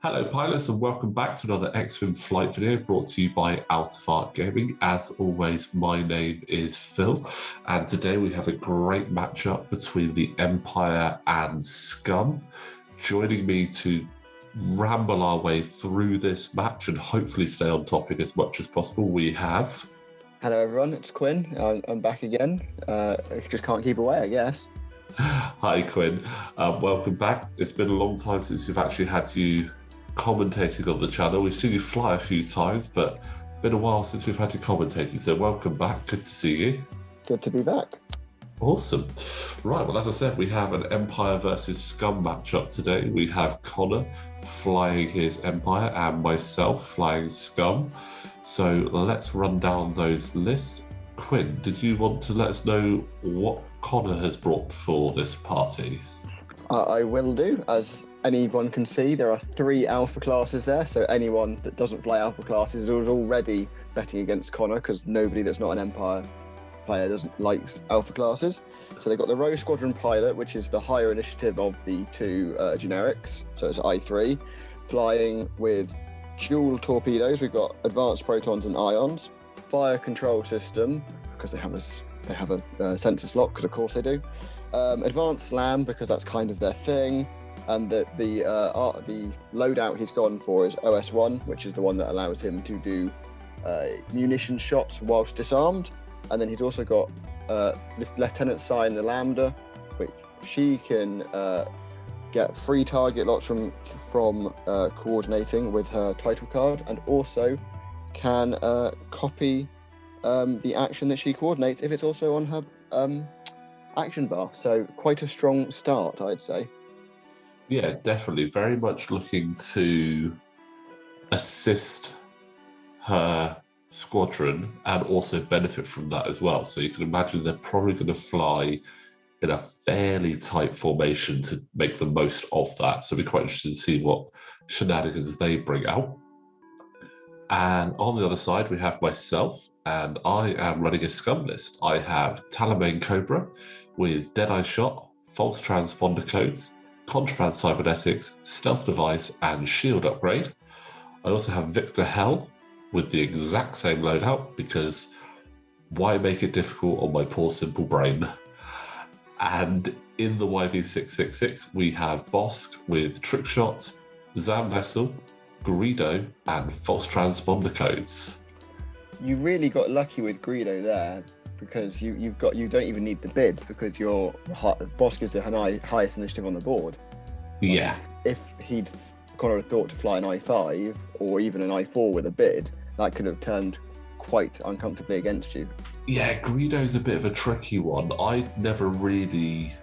Hello pilots and welcome back to another X-Wing flight video brought to you by Out of Art Gaming. As always, my name is Phil and today we have a great matchup between the Empire and Scum. Joining me to ramble our way through this match and hopefully stay on topic as much as possible, we have... Hello everyone, it's Quinn. I'm back again. I just can't keep away, I guess. Hi Quinn, welcome back. It's been a long time since we've actually had you commentating on the channel. We've seen you fly a few times, but been a while since we've had you commentating, so welcome back. Good to see you. Good to be back. Awesome. Right, well, as I said, we have an Empire versus Scum matchup today. We have Conor flying his Empire and myself flying Scum. So let's run down those lists. Quinn, did you want to let us know what Conor has brought for this party? I will do. As anyone can see, there are 3 alpha classes there, so anyone that doesn't fly alpha classes is already betting against Conor because nobody that's not an Empire player doesn't likes alpha classes. So they've got the Rogue Squadron Pilot, which is the higher initiative of the 2 generics, so it's I3, flying with dual torpedoes. We've got advanced protons and ions, fire control system because they have a sensor slot, because of course they do. Advanced slam because that's kind of their thing, and the loadout he's gone for is OS1, which is the one that allows him to do munition shots whilst disarmed. And then he's also got Lieutenant Sign the Lambda, which she can get free target lots from coordinating with her title card, and also can copy the action that she coordinates if it's also on her action bar. So quite a strong start, I'd say. Yeah, definitely. Very much looking to assist her squadron and also benefit from that as well. So you can imagine they're probably going to fly in a fairly tight formation to make the most of that. So we're quite interested to see what shenanigans they bring out. And on the other side, we have myself, and I am running a Scum list. I have Talamain Cobra with Deadeye Shot, False Transponder Codes, Contraband Cybernetics, Stealth Device, and Shield Upgrade. I also have Victor Hell with the exact same loadout, because why make it difficult on my poor simple brain? And in the YV666, we have Bosk with Trick Shot, Zam Vessel, Greedo, and False Transponder Codes. You really got lucky with Greedo there, because you don't even need the bid, because your Bosk is the highest initiative on the board. Yeah. If Conor had thought to fly an I5 or even an I4 with a bid, that could have turned quite uncomfortably against you. Yeah, Greedo's a bit of a tricky one. I'd never really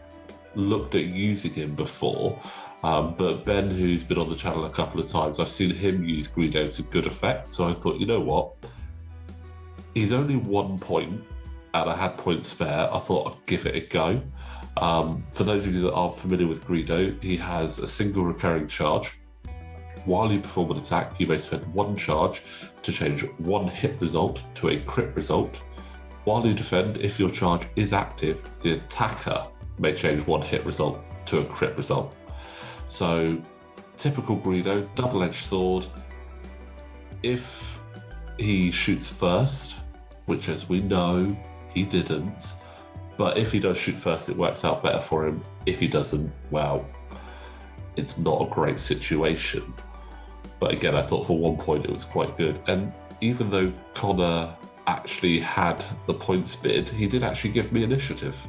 looked at using him before, but Ben, who's been on the channel a couple of times, I've seen him use Greedo to good effect. So I thought, you know what? He's only 1 point, and I had points spare. I thought I'd give it a go. For those of you that aren't familiar with Greedo, he has a single recurring charge. While you perform an attack, you may spend 1 charge to change 1 hit result to a crit result. While you defend, if your charge is active, the attacker may change 1 hit result to a crit result. So, typical Greedo, double-edged sword. If he shoots first, which as we know, he didn't, but if he does shoot first, it works out better for him. If he doesn't, well, it's not a great situation. But again, I thought for 1 point it was quite good. And even though Conor actually had the points bid, he did actually give me initiative.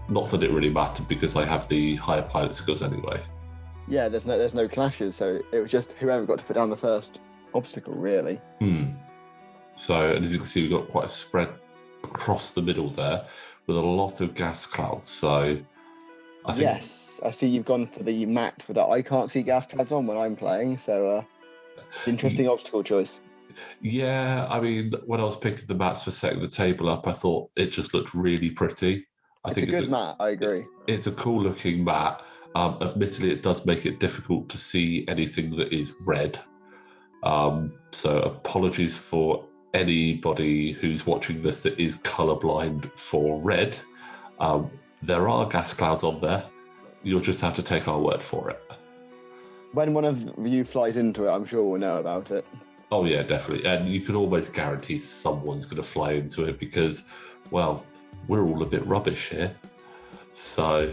Not that it really mattered, because I have the higher pilot skills anyway. Yeah, there's no clashes, so it was just whoever got to put down the first obstacle, really. So, and as you can see, we've got quite a spread across the middle there with a lot of gas clouds. So I think... Yes, I see you've gone for the mat with that. I can't see gas clouds on when I'm playing, so interesting obstacle choice. Yeah, I mean, when I was picking the mats for setting the table up, I thought it just looked really pretty. It's a good mat, I agree. It's a cool looking mat. Admittedly, it does make it difficult to see anything that is red. So apologies for anybody who's watching this that is colorblind for red, there are gas clouds on there. You'll just have to take our word for it. When one of you flies into it, I'm sure we'll know about it. Oh yeah, definitely. And you can almost guarantee someone's going to fly into it because, well, we're all a bit rubbish here. So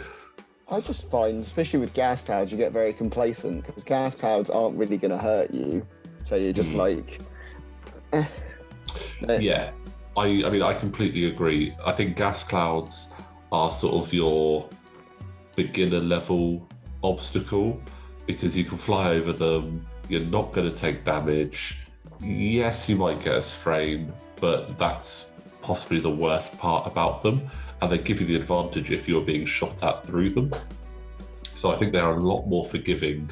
I just find, especially with gas clouds, you get very complacent because gas clouds aren't really going to hurt you. So you're just like, eh. Yeah, I mean, I completely agree. I think gas clouds are sort of your beginner level obstacle because you can fly over them. You're not going to take damage. Yes, you might get a strain, but that's possibly the worst part about them. And they give you the advantage if you're being shot at through them. So I think they're a lot more forgiving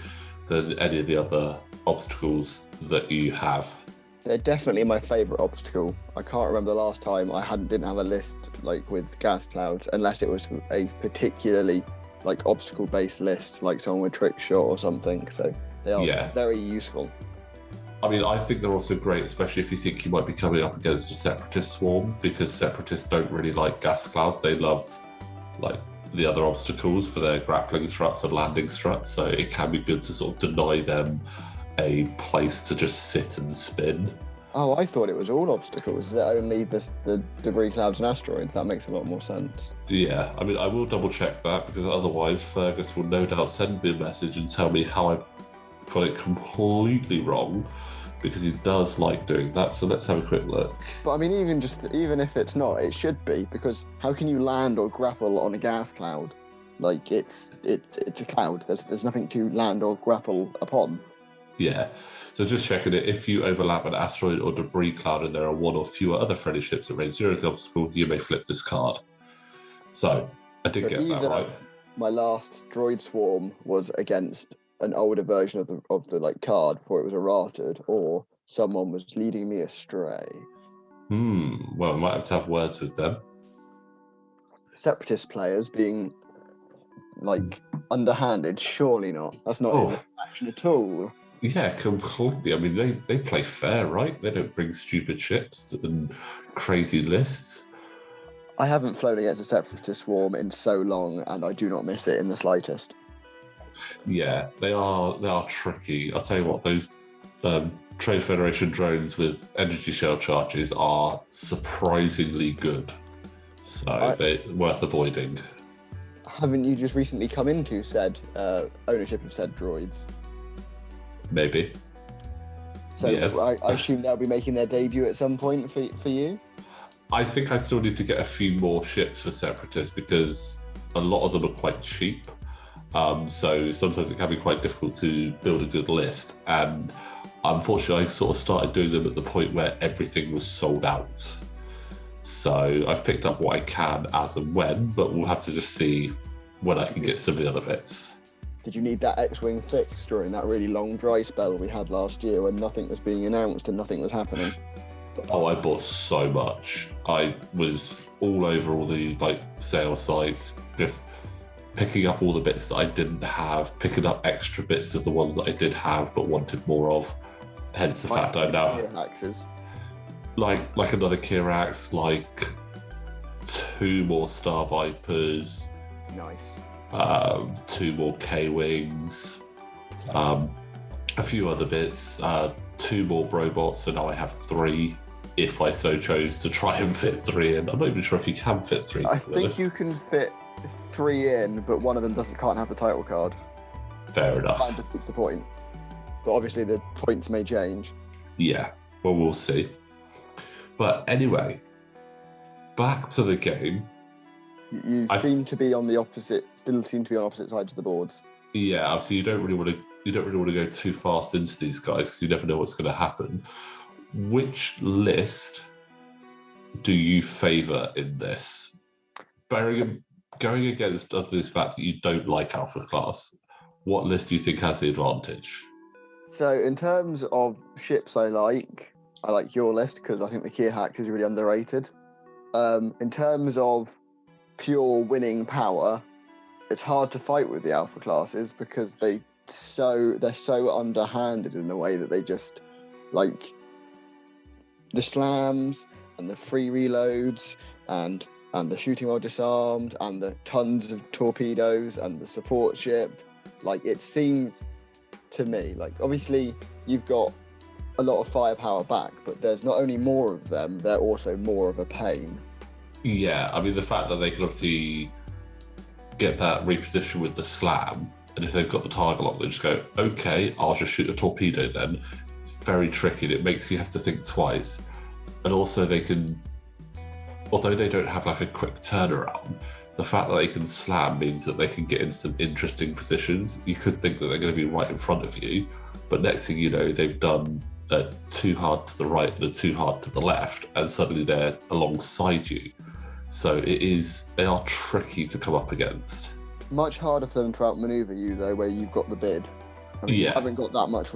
than any of the other obstacles that you have. They're definitely my favourite obstacle. I can't remember the last time I didn't have a list like with gas clouds, unless it was a particularly like obstacle-based list, like someone with trick shot or something. So they are very useful. I mean, I think they're also great, especially if you think you might be coming up against a separatist swarm, because separatists don't really like gas clouds. They love like the other obstacles for their grappling struts and landing struts. So it can be good to sort of deny them a place to just sit and spin. Oh, I thought it was all obstacles. Is it only the debris clouds and asteroids? That makes a lot more sense. Yeah, I mean, I will double check that because otherwise Fergus will no doubt send me a message and tell me how I've got it completely wrong, because he does like doing that. So let's have a quick look. But I mean, even if it's not, it should be, because how can you land or grapple on a gas cloud? Like it's a cloud. There's nothing to land or grapple upon. Yeah, so just checking it. If you overlap an asteroid or debris cloud and there are one or fewer other friendly ships at range 0 of the obstacle, you may flip this card. So I did get that right. My last droid swarm was against an older version of the like card before it was errated, or someone was leading me astray. Well, we might have to have words with them. Separatist players being like underhanded, surely not. That's not action at all. Yeah, completely. I mean, they play fair, right? They don't bring stupid ships and crazy lists. I haven't flown against a separatist swarm in so long, and I do not miss it in the slightest. Yeah, they are tricky. I'll tell you what, those Trade Federation drones with energy shell charges are surprisingly good. So they're worth avoiding. Haven't you just recently come into said ownership of said droids? Maybe. So yes. I assume they'll be making their debut at some point for you? I think I still need to get a few more ships for Separatists because a lot of them are quite cheap. So sometimes it can be quite difficult to build a good list. And unfortunately, I sort of started doing them at the point where everything was sold out. So I've picked up what I can as and when, but we'll have to just see when I can get some of the other bits. Did you need that X-Wing fixed during that really long dry spell we had last year when nothing was being announced and nothing was happening? Oh, I bought so much. I was all over all the sale sites, just picking up all the bits that I didn't have, picking up extra bits of the ones that I did have but wanted more of. Hence the fact I now like another Kirax, like 2 more Star Vipers. Nice. 2 more K-Wings, a few other bits, 2 more Brobots, so now I have 3 if I so chose to try and fit 3 in. I'm not even sure if you can fit 3. I think you can fit 3 in, but one of them can't have the title card. Fair enough. That defeats the point. But obviously the points may change. Yeah, well, we'll see. But anyway, back to the game. You seem to be on the opposite. Still seem to be on opposite sides of the boards. Yeah, obviously you don't really want to go too fast into these guys because you never know what's going to happen. Which list do you favour in this? Going against this fact that you don't like Alpha Class, what list do you think has the advantage? So in terms of ships I like your list because I think the Kirax is really underrated. In terms of pure winning power, it's hard to fight with the Alpha classes because they're so underhanded in a way that they just the slams and the free reloads and the shooting while disarmed and the tons of torpedoes and the support ship. Like, it seems to me like, obviously you've got a lot of firepower back, but there's not only more of them, they're also more of a pain. Yeah, I mean, the fact that they can obviously get that reposition with the slam, and if they've got the target lock, they just go, okay, I'll just shoot a torpedo then. It's very tricky, and it makes you have to think twice. And also they can, although they don't have like a quick turnaround, the fact that they can slam means that they can get in some interesting positions. You could think that they're going to be right in front of you, but next thing you know, they've done a too hard to the right and a too hard to the left, and suddenly they're alongside you. So they are tricky to come up against. Much harder for them to outmaneuver you, though, where you've got the bid. I mean, you haven't got that much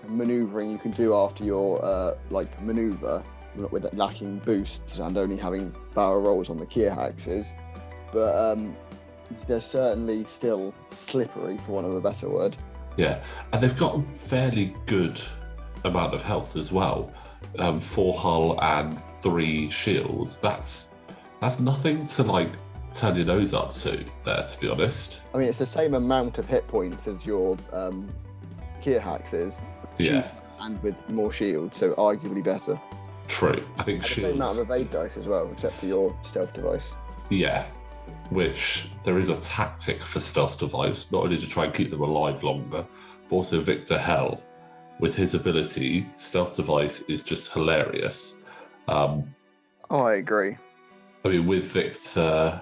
manoeuvring you can do after your manoeuvre, with it lacking boosts and only having barrel rolls on the gear axes. But they're certainly still slippery, for want of a better word. Yeah, and they've got a fairly good amount of health as well. 4 hull and 3 shields. That's nothing to like turn your nose up to there, to be honest. I mean, it's the same amount of hit points as your gear axes. Yeah. And with more shields, so arguably better. True. I think and shields. The same amount of evade dice as well, except for your stealth device. Yeah. Which there is a tactic for stealth device, not only to try and keep them alive longer, but also Victor Hell, with his ability, stealth device is just hilarious. I agree. I mean, with Victor,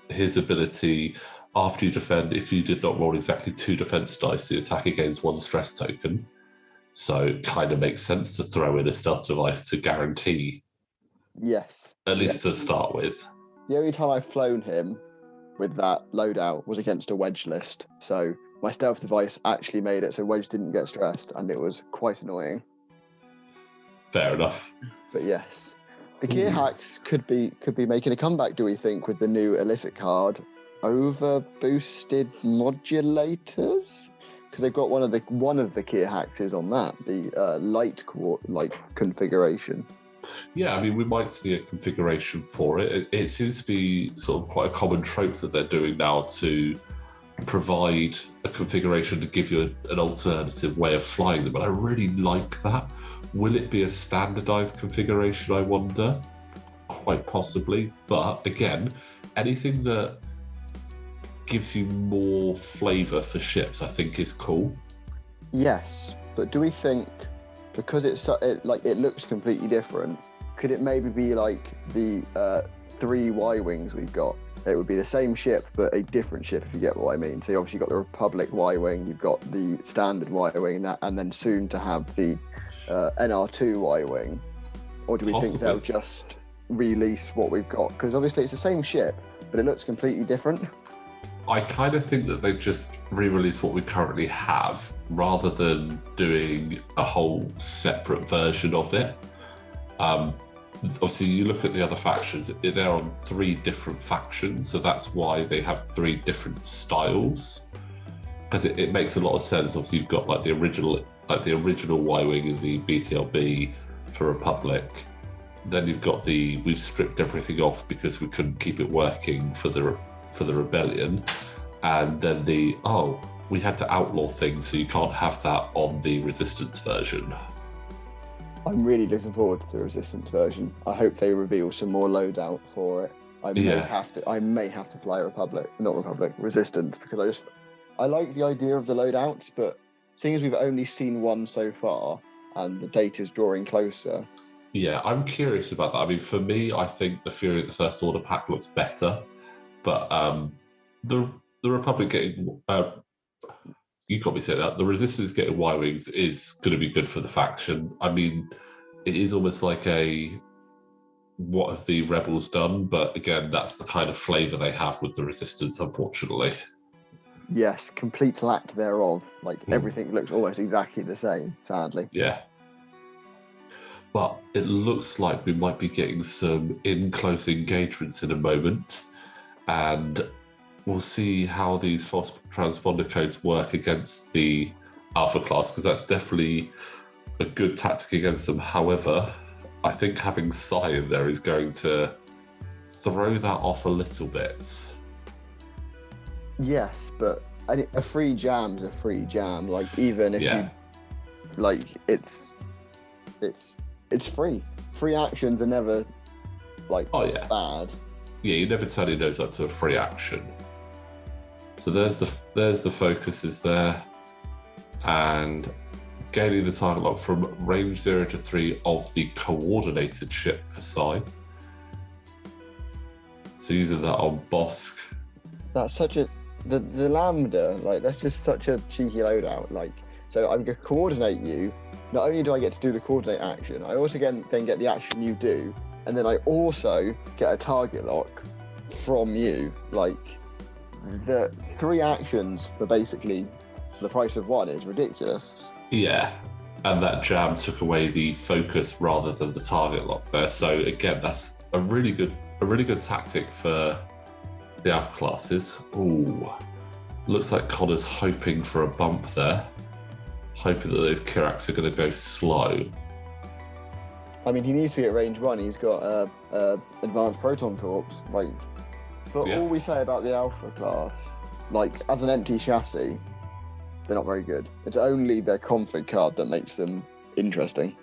his ability, after you defend, if you did not roll exactly 2 defense dice, the attack against 1 stress token. So it kind of makes sense to throw in a stealth device to guarantee. Yes. At least to start with. The only time I've flown him with that loadout was against a wedge list. So my stealth device actually made it so wedge didn't get stressed, and it was quite annoying. Fair enough. But yes. The gear hacks could be making a comeback, do we think, with the new illicit card, over boosted modulators? Because they've got one of the gear hacks is on that, the light configuration. Yeah, I mean, we might see a configuration for it. It seems to be sort of quite a common trope that they're doing now to provide a configuration to give you an alternative way of flying them. And I really like that. Will it be a standardized configuration, I wonder? Quite possibly. But again, anything that gives you more flavor for ships, I think is cool. Yes, but do we think, because it looks completely different, could it maybe be like the 3 Y-Wings we've got? It would be the same ship, but a different ship, if you get what I mean. So you obviously got the Republic Y-Wing, you've got the standard Y-Wing, and then soon to have the NR2 Y-Wing. Or do we think they'll just release what we've got? Because obviously it's the same ship, but it looks completely different. I kind of think that they just re-release what we currently have, rather than doing a whole separate version of it. Obviously, you look at the other factions, they're on 3 different factions, so that's why they have 3 different styles. Because it makes a lot of sense. Obviously, you've got like the original Y-Wing and the BTLB for Republic. Then you've got we've stripped everything off because we couldn't keep it working for the Rebellion. And then we had to outlaw things, so you can't have that on the Resistance version. I'm really looking forward to the Resistance version. I hope they reveal some more loadout for it. I may have to fly Resistance, because I like the idea of the loadouts, but seeing as we've only seen one so far and the data's drawing closer. Yeah, I'm curious about that. I mean, for me, I think the Fury of the First Order pack looks better, but the Republic getting you got me saying that the Resistance getting Y-Wings is going to be good for the faction. I mean, it is almost like what have the Rebels done? But again, that's the kind of flavour they have with the Resistance, unfortunately. Yes, complete lack thereof. Everything looks almost exactly the same, sadly. Yeah. But it looks like we might be getting some in-close engagements in a moment, and we'll see how these false transponder codes work against the Alpha class, because that's definitely a good tactic against them. However, I think having Sai in there is going to throw that off a little bit. Yes, but a free jam's a free jam. Like, even if you like, it's free. Free actions are never like bad. Yeah, you never turn your nose up to a free action. So there's the focus is there, and gaining the target lock from range 0 to 3 of the coordinated ship for Sai. So using that on Bosk. That's such a the Lambda, like, that's just such a cheeky loadout. Like, so I'm gonna coordinate you. Not only do I get to do the coordinate action, I also then get the action you do, and then I also get a target lock from you. Like, the 3 actions for basically the price of 1 is ridiculous. Yeah, and that jam took away the focus rather than the target lock there. So again, that's a really good tactic for the alpha classes. Ooh, looks like Connor's hoping for a bump there, hoping that those Kiraks are going to go slow. I mean, he needs to be at range 1. He's got advanced proton torps. Like, but all we say about the alpha class, like, as an empty chassis, they're not very good. It's only their config card that makes them interesting.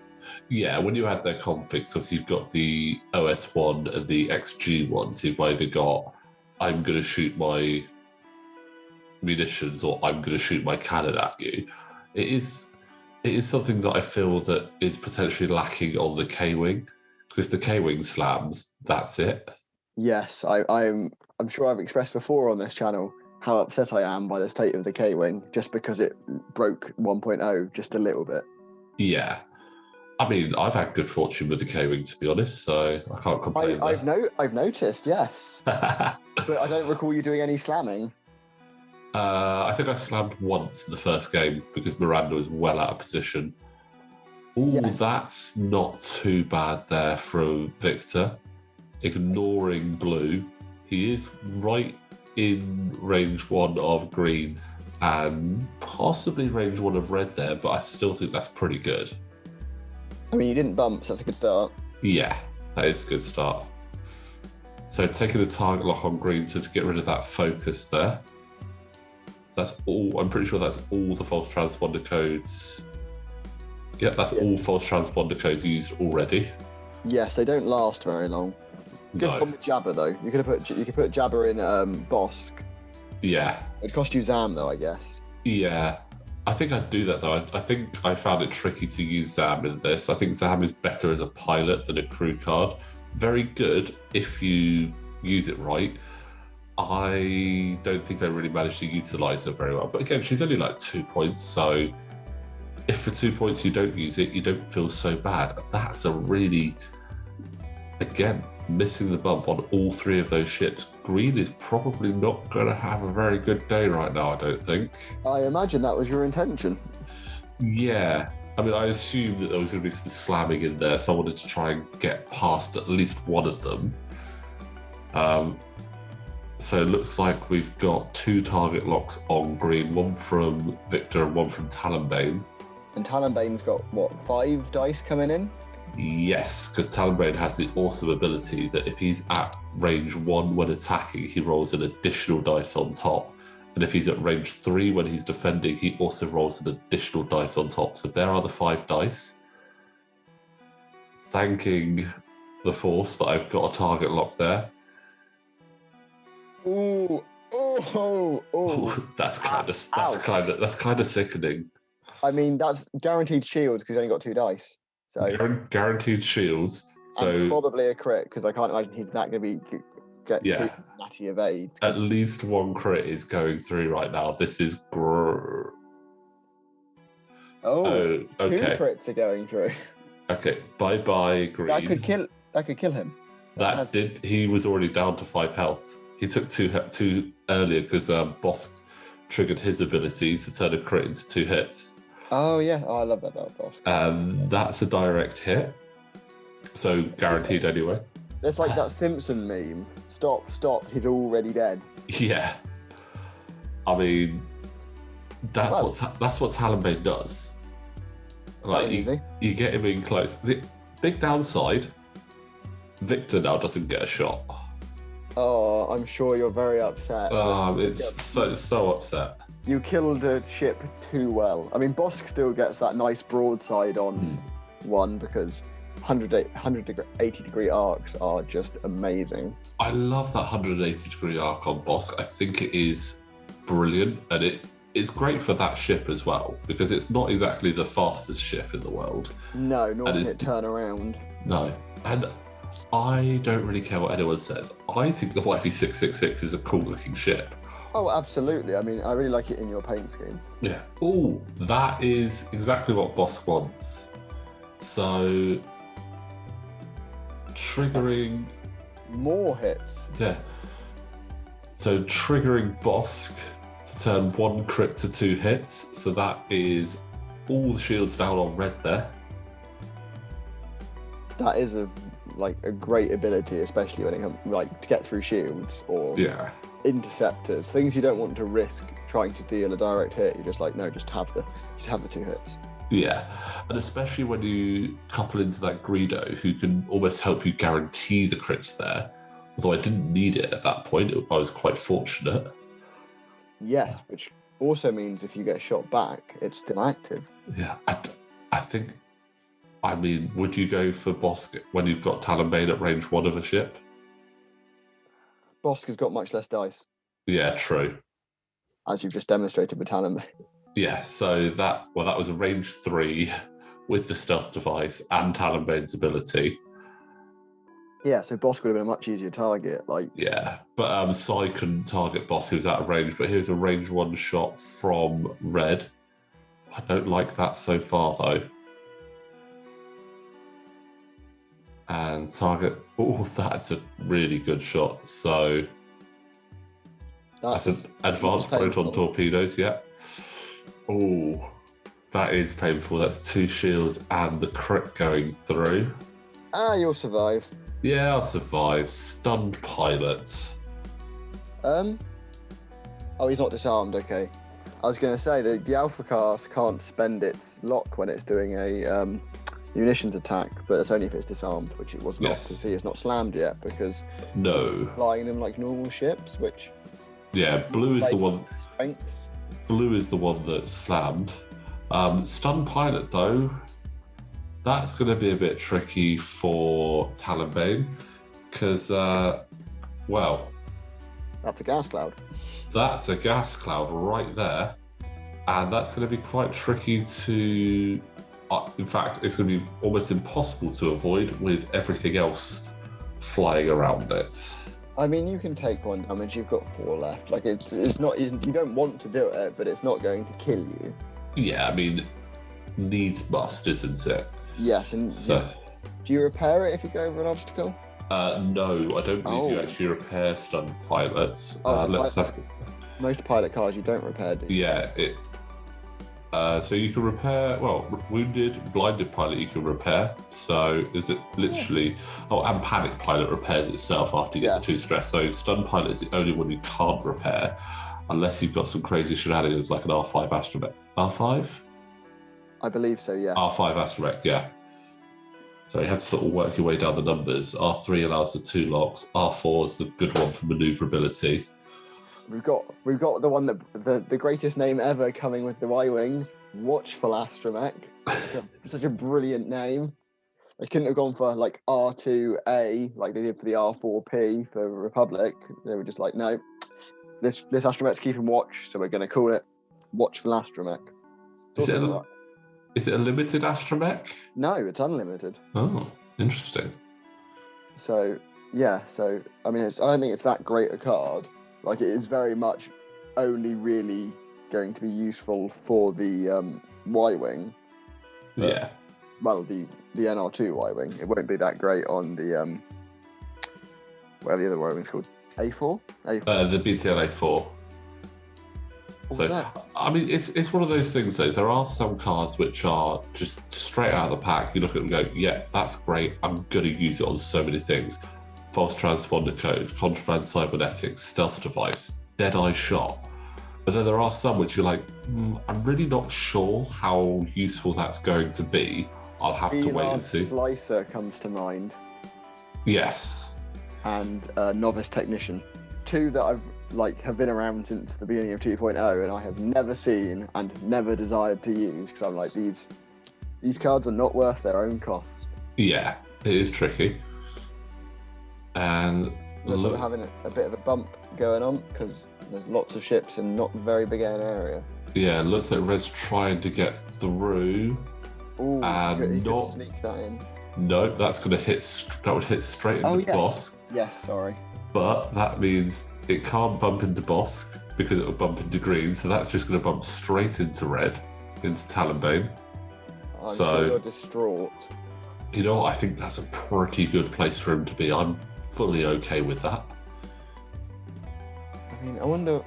Yeah, when you add their configs, obviously you've got the OS1 and the XG1, so you've either got I'm going to shoot my munitions or I'm going to shoot my cannon at you. It is something that I feel that is potentially lacking on the K-Wing, because if the K-Wing slams, that's it. Yes, I'm sure I've expressed before on this channel how upset I am by the state of the K-Wing, just because it broke 1.0 just a little bit. Yeah. I mean, I've had good fortune with the K-Wing, to be honest, so I can't complain. I've noticed, yes. But I don't recall you doing any slamming. I think I slammed once in the first game because Miranda was well out of position. Ooh, That's not too bad there from Victor. Ignoring blue. He is right in range 1 of green and possibly range 1 of red there, but I still think that's pretty good. I mean, you didn't bump, so that's a good start. Yeah, that is a good start. So taking a target lock on green, so to get rid of that focus there. That's all. I'm pretty sure that's all the false transponder codes. Yeah, that's all false transponder codes used already. Yes, they don't last very long. Good one with Jabber though. You could put Jabber in Bosk. Yeah. It'd cost you Zam though, I guess. Yeah. I think I'd do that though. I think I found it tricky to use Zam in this. I think Zam is better as a pilot than a crew card. Very good if you use it right. I don't think they really managed to utilise her very well. But again, she's only like 2 points, so if for 2 points you don't use it, you don't feel so bad. That's a really, again, missing the bump on all 3 of those ships. Green is probably not going to have a very good day right now, I don't think. I imagine that was your intention. Yeah. I mean, I assumed that there was going to be some slamming in there, so I wanted to try and get past at least one of them. So it looks like we've got 2 target locks on green, one from Victor and one from Talonbane. And Talonbane's got, what, 5 dice coming in? Yes, because Talonbane has the awesome ability that if he's at range 1 when attacking, he rolls an additional dice on top. And if he's at range 3 when he's defending, he also rolls an additional dice on top. So there are the 5 dice. Thanking the Force that I've got a target lock there. Ooh, that's kind of sickening. I mean, that's guaranteed shield because he's only got 2 dice. So guaranteed shields. So and probably a crit because I can't imagine he's not going to get 2 natty evade. At least 1 crit is going through right now. This is grrr. Okay. 2 crits are going through. Okay, bye green. That could kill him. He was already down to 5 health. He took 2 earlier because Bosk triggered his ability to turn a crit into 2 hits. Oh yeah, I love that about Bosk. That's a direct hit, so guaranteed anyway. It's like that Simpson meme. Stop! He's already dead. Yeah, I mean, that's what Talonbane does. Like you get him in close. Big downside, Victor now doesn't get a shot. Oh, I'm sure you're very upset. It's so upset. You killed a ship too well. I mean, Bosk still gets that nice broadside on one because 180-degree arcs are just amazing. I love that 180-degree arc on Bosk. I think it is brilliant, and it is great for that ship as well because it's not exactly the fastest ship in the world. No, nor can it turn around. No, and I don't really care what anyone says. I think the YV666 is a cool-looking ship. Oh, absolutely. I mean, I really like it in your paint scheme. Yeah. Oh, that is exactly what Bosk wants. So, triggering... More hits. Yeah. So, triggering Bosk to turn 1 crit to 2 hits. So that is all the shields down on red there. That is a great ability, especially when it comes to get through shields or interceptors, things you don't want to risk trying to deal a direct hit. You're just like, no, just have the 2 hits. Yeah, and especially when you couple into that Greedo, who can almost help you guarantee the crits there. Although I didn't need it at that point, I was quite fortunate. Yes, which also means if you get shot back, it's still active. Yeah, I think. I mean, would you go for Bosk when you've got Talonbane at range 1 of a ship? Bosk has got much less dice. Yeah, true. As you've just demonstrated with Talonbane. Yeah, so that was a range 3 with the stealth device and Talonbane's ability. Yeah, so Bosk would have been a much easier target. Yeah, but Sai couldn't target Bosk, he was out of range, but here's a range 1 shot from red. I don't like that so far, though. And target, that's a really good shot. So that's an advanced proton torpedoes, yeah. Oh, that is painful. That's 2 shields and the crit going through. You'll survive. Yeah, I'll survive. Stunned pilot. Oh, he's not disarmed, okay. I was going to say, the Alpha Cast can't spend its lock when it's doing a munitions attack, but it's only if it's disarmed, which it was not. Yes. Because it's not slammed yet, because no, flying them like normal ships, which blue is the one. Strengths. Blue is the one that's slammed. Stun pilot though, that's going to be a bit tricky for Talonbane because, that's a gas cloud. That's a gas cloud right there, and that's going to be quite tricky to. In fact, it's going to be almost impossible to avoid with everything else flying around it. I mean, you can take 1 damage. You've got 4 left. It's not. You don't want to do it, but it's not going to kill you. Yeah, I mean, needs must, isn't it? Yes, and do you repair it if you go over an obstacle? No, I don't believe you actually repair stun pilots. Most pilot cars you don't repair, do you? Yeah, so you can repair, wounded, blinded pilot you can repair. So is it literally, and panic pilot repairs itself after you get the 2 stress. So stun pilot is the only one you can't repair unless you've got some crazy shenanigans like an R5 astromech. R5? I believe so, yeah. R5 astromech, yeah. So you have to sort of work your way down the numbers. R3 allows the 2 locks. R4 is the good one for maneuverability. We've got the one that the greatest name ever coming with the Y-Wings, Watchful Astromech. Such a brilliant name. They couldn't have gone for R2A like they did for the R4P for Republic. They were just like, no, this astromech's keeping watch, so we're going to call it Watchful Astromech. Is it a limited astromech? No, it's unlimited. Oh, interesting. So yeah, I mean, I don't think it's that great a card. It is very much only really going to be useful for the Y-Wing. Yeah. Well, the NR2 Y-Wing. It won't be that great on the whatever the other Y-Wing's called. A4? The BTL A4. So, I mean, it's one of those things, though. There are some cards which are just straight out of the pack. You look at them and go, yeah, that's great. I'm going to use it on so many things. False transponder codes, contraband cybernetics, stealth device, dead-eye shot. But then there are some which you're like, I'm really not sure how useful that's going to be I'll have to wait and Freelance see. Slicer comes to mind, Yes. and Novice Technician. Two that have been around since the beginning of 2.0, and I have never seen and never desired to use, because I'm like, these cards are not worth their own cost. Yeah, it is tricky. And They're sort of having a bit of a bump going on because there's lots of ships in not very big an area. yeah, looks like Red's trying to get through. Ooh, And he not. could sneak that in. No, that's going to hit. That would hit straight into Bosk. Yes, sorry. But that means it can't bump into Bosk because it will bump into green. So that's just going to bump straight into red, into Talonbane. I'm sure you're distraught. You know, I think that's a pretty good place for him to be. I'm fully okay with that. I mean, I wonder,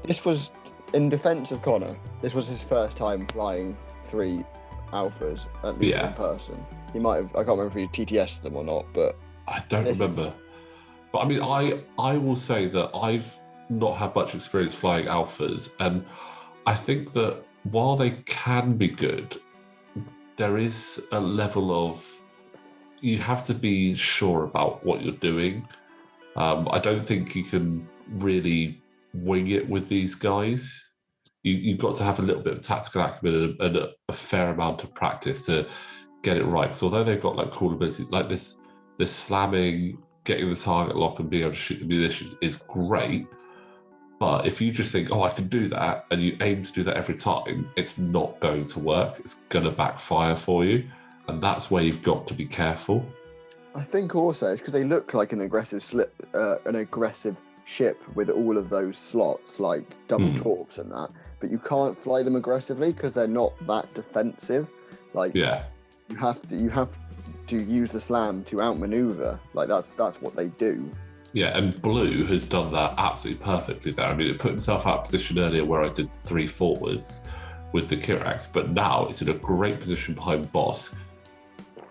this was, in defense of Conor, this was his first time flying 3 alphas, at least in person. He might have, I can't remember if he TTS'd them or not, but... I don't remember. But I mean, I will say that I've not had much experience flying alphas, and I think that while they can be good, there is a level of, you have to be sure about what you're doing. I don't think you can really wing it with these guys. You've got to have a little bit of tactical acumen and a fair amount of practice to get it right. Because although they've got like cool abilities, like this slamming, getting the target lock and being able to shoot the munitions is great. But if you just think, oh, I can do that, and you aim to do that every time, it's not going to work. It's going to backfire for you. And that's where you've got to be careful. I think also it's because they look like an aggressive ship with all of those slots, like double torques and that. But you can't fly them aggressively because they're not that defensive. You have to use the slam to outmaneuver. Like that's what they do. Yeah, and Blue has done that absolutely perfectly there. I mean, it put himself out of position earlier where I did 3 forwards with the Kirax, but now it's in a great position behind Bosk.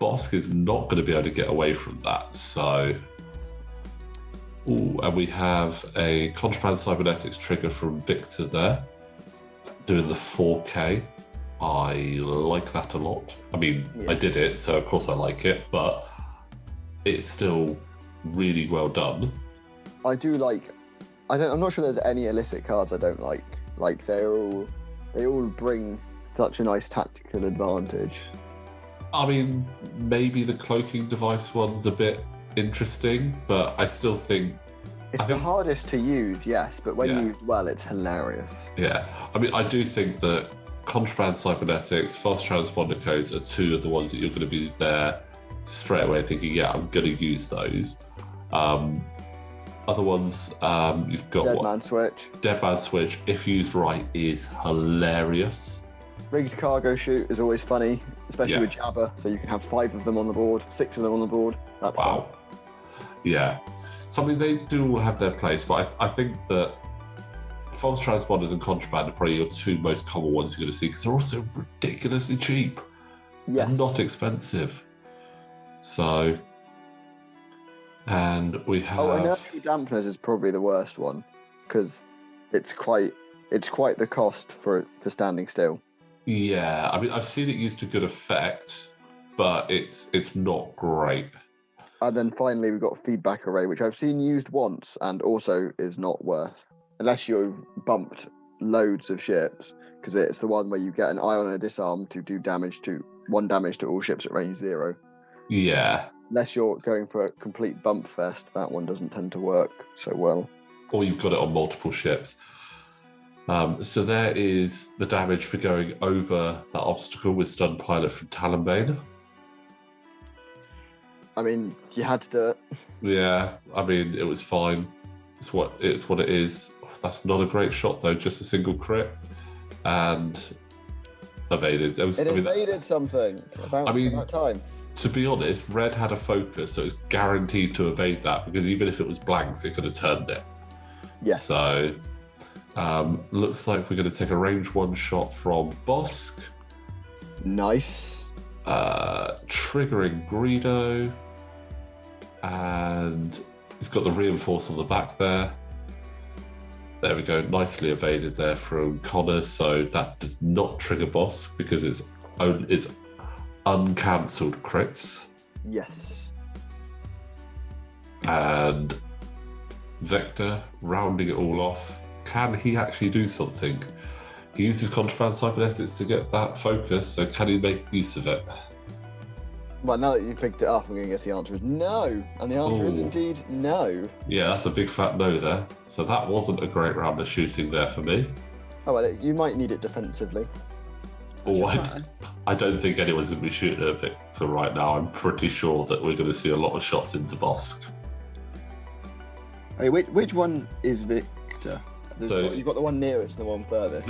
Bosk is not going to be able to get away from that. So, and we have a Contraband Cybernetics trigger from Victor there, doing the 4K. I like that a lot. I mean, I did it, so of course I like it, but it's still really well done. I do like. I'm not sure there's any illicit cards I don't like. Like they all bring such a nice tactical advantage. I mean, maybe the cloaking device one's a bit interesting, but I still think it's the hardest to use, yes, but when used well, it's hilarious. Yeah, I mean, I do think that Contraband Cybernetics, Fast Transponder Codes are 2 of the ones that you're going to be there straight away thinking, yeah, I'm going to use those. Other ones, you've got Deadman Switch. Deadman Switch, if used right, is hilarious. Rigged Cargo Chute is always funny, especially with Jabba, so you can have 5 of them on the board, 6 of them on the board. That's fun. Yeah. So, I mean, they do all have their place, but I think that false transponders and contraband are probably your 2 most common ones you're going to see because they're also ridiculously cheap and not expensive. So, and we have... Oh, inertial dampeners is probably the worst one because it's quite the cost for standing still. Yeah, I mean, I've seen it used to good effect, but it's not great. And then finally, we've got feedback array, which I've seen used once and also is not worth, unless you've bumped loads of ships, because it's the one where you get an ion and a disarm to do one damage to all ships at range 0. Yeah. Unless you're going for a complete bump fest, that one doesn't tend to work so well. Or you've got it on multiple ships. So there is the damage for going over that obstacle with Stun Pilot from Talonbane. I mean, you had to do it. Yeah, I mean, it was fine. It's what it is. That's not a great shot though, just a single crit. And evaded. Evaded something about time. To be honest, Red had a focus, so it's guaranteed to evade that because even if it was blanks, it could have turned it. Yes. So, looks like we're going to take a range 1 shot from Bosk. Nice. Triggering Greedo. And he's got the reinforce on the back there. There we go. Nicely evaded there from Conor. So that does not trigger Bosk because it's uncancelled crits, Yes. and Vector rounding it all off. Can he actually do something? He uses contraband cybernetics to get that focus, so can he make use of it? Well, now that you've picked it up, I'm going to guess the answer is no. And the answer is Ooh. indeed no. Yeah, that's a big fat no there. So that wasn't a great round of shooting there for me. Oh, well, you might need it defensively. Oh, I don't think anyone's going to be shooting at Victor right now. I'm pretty sure that we're going to see a lot of shots into Bosk. Hey, which one is Victor? So you've got the one nearest and the one furthest.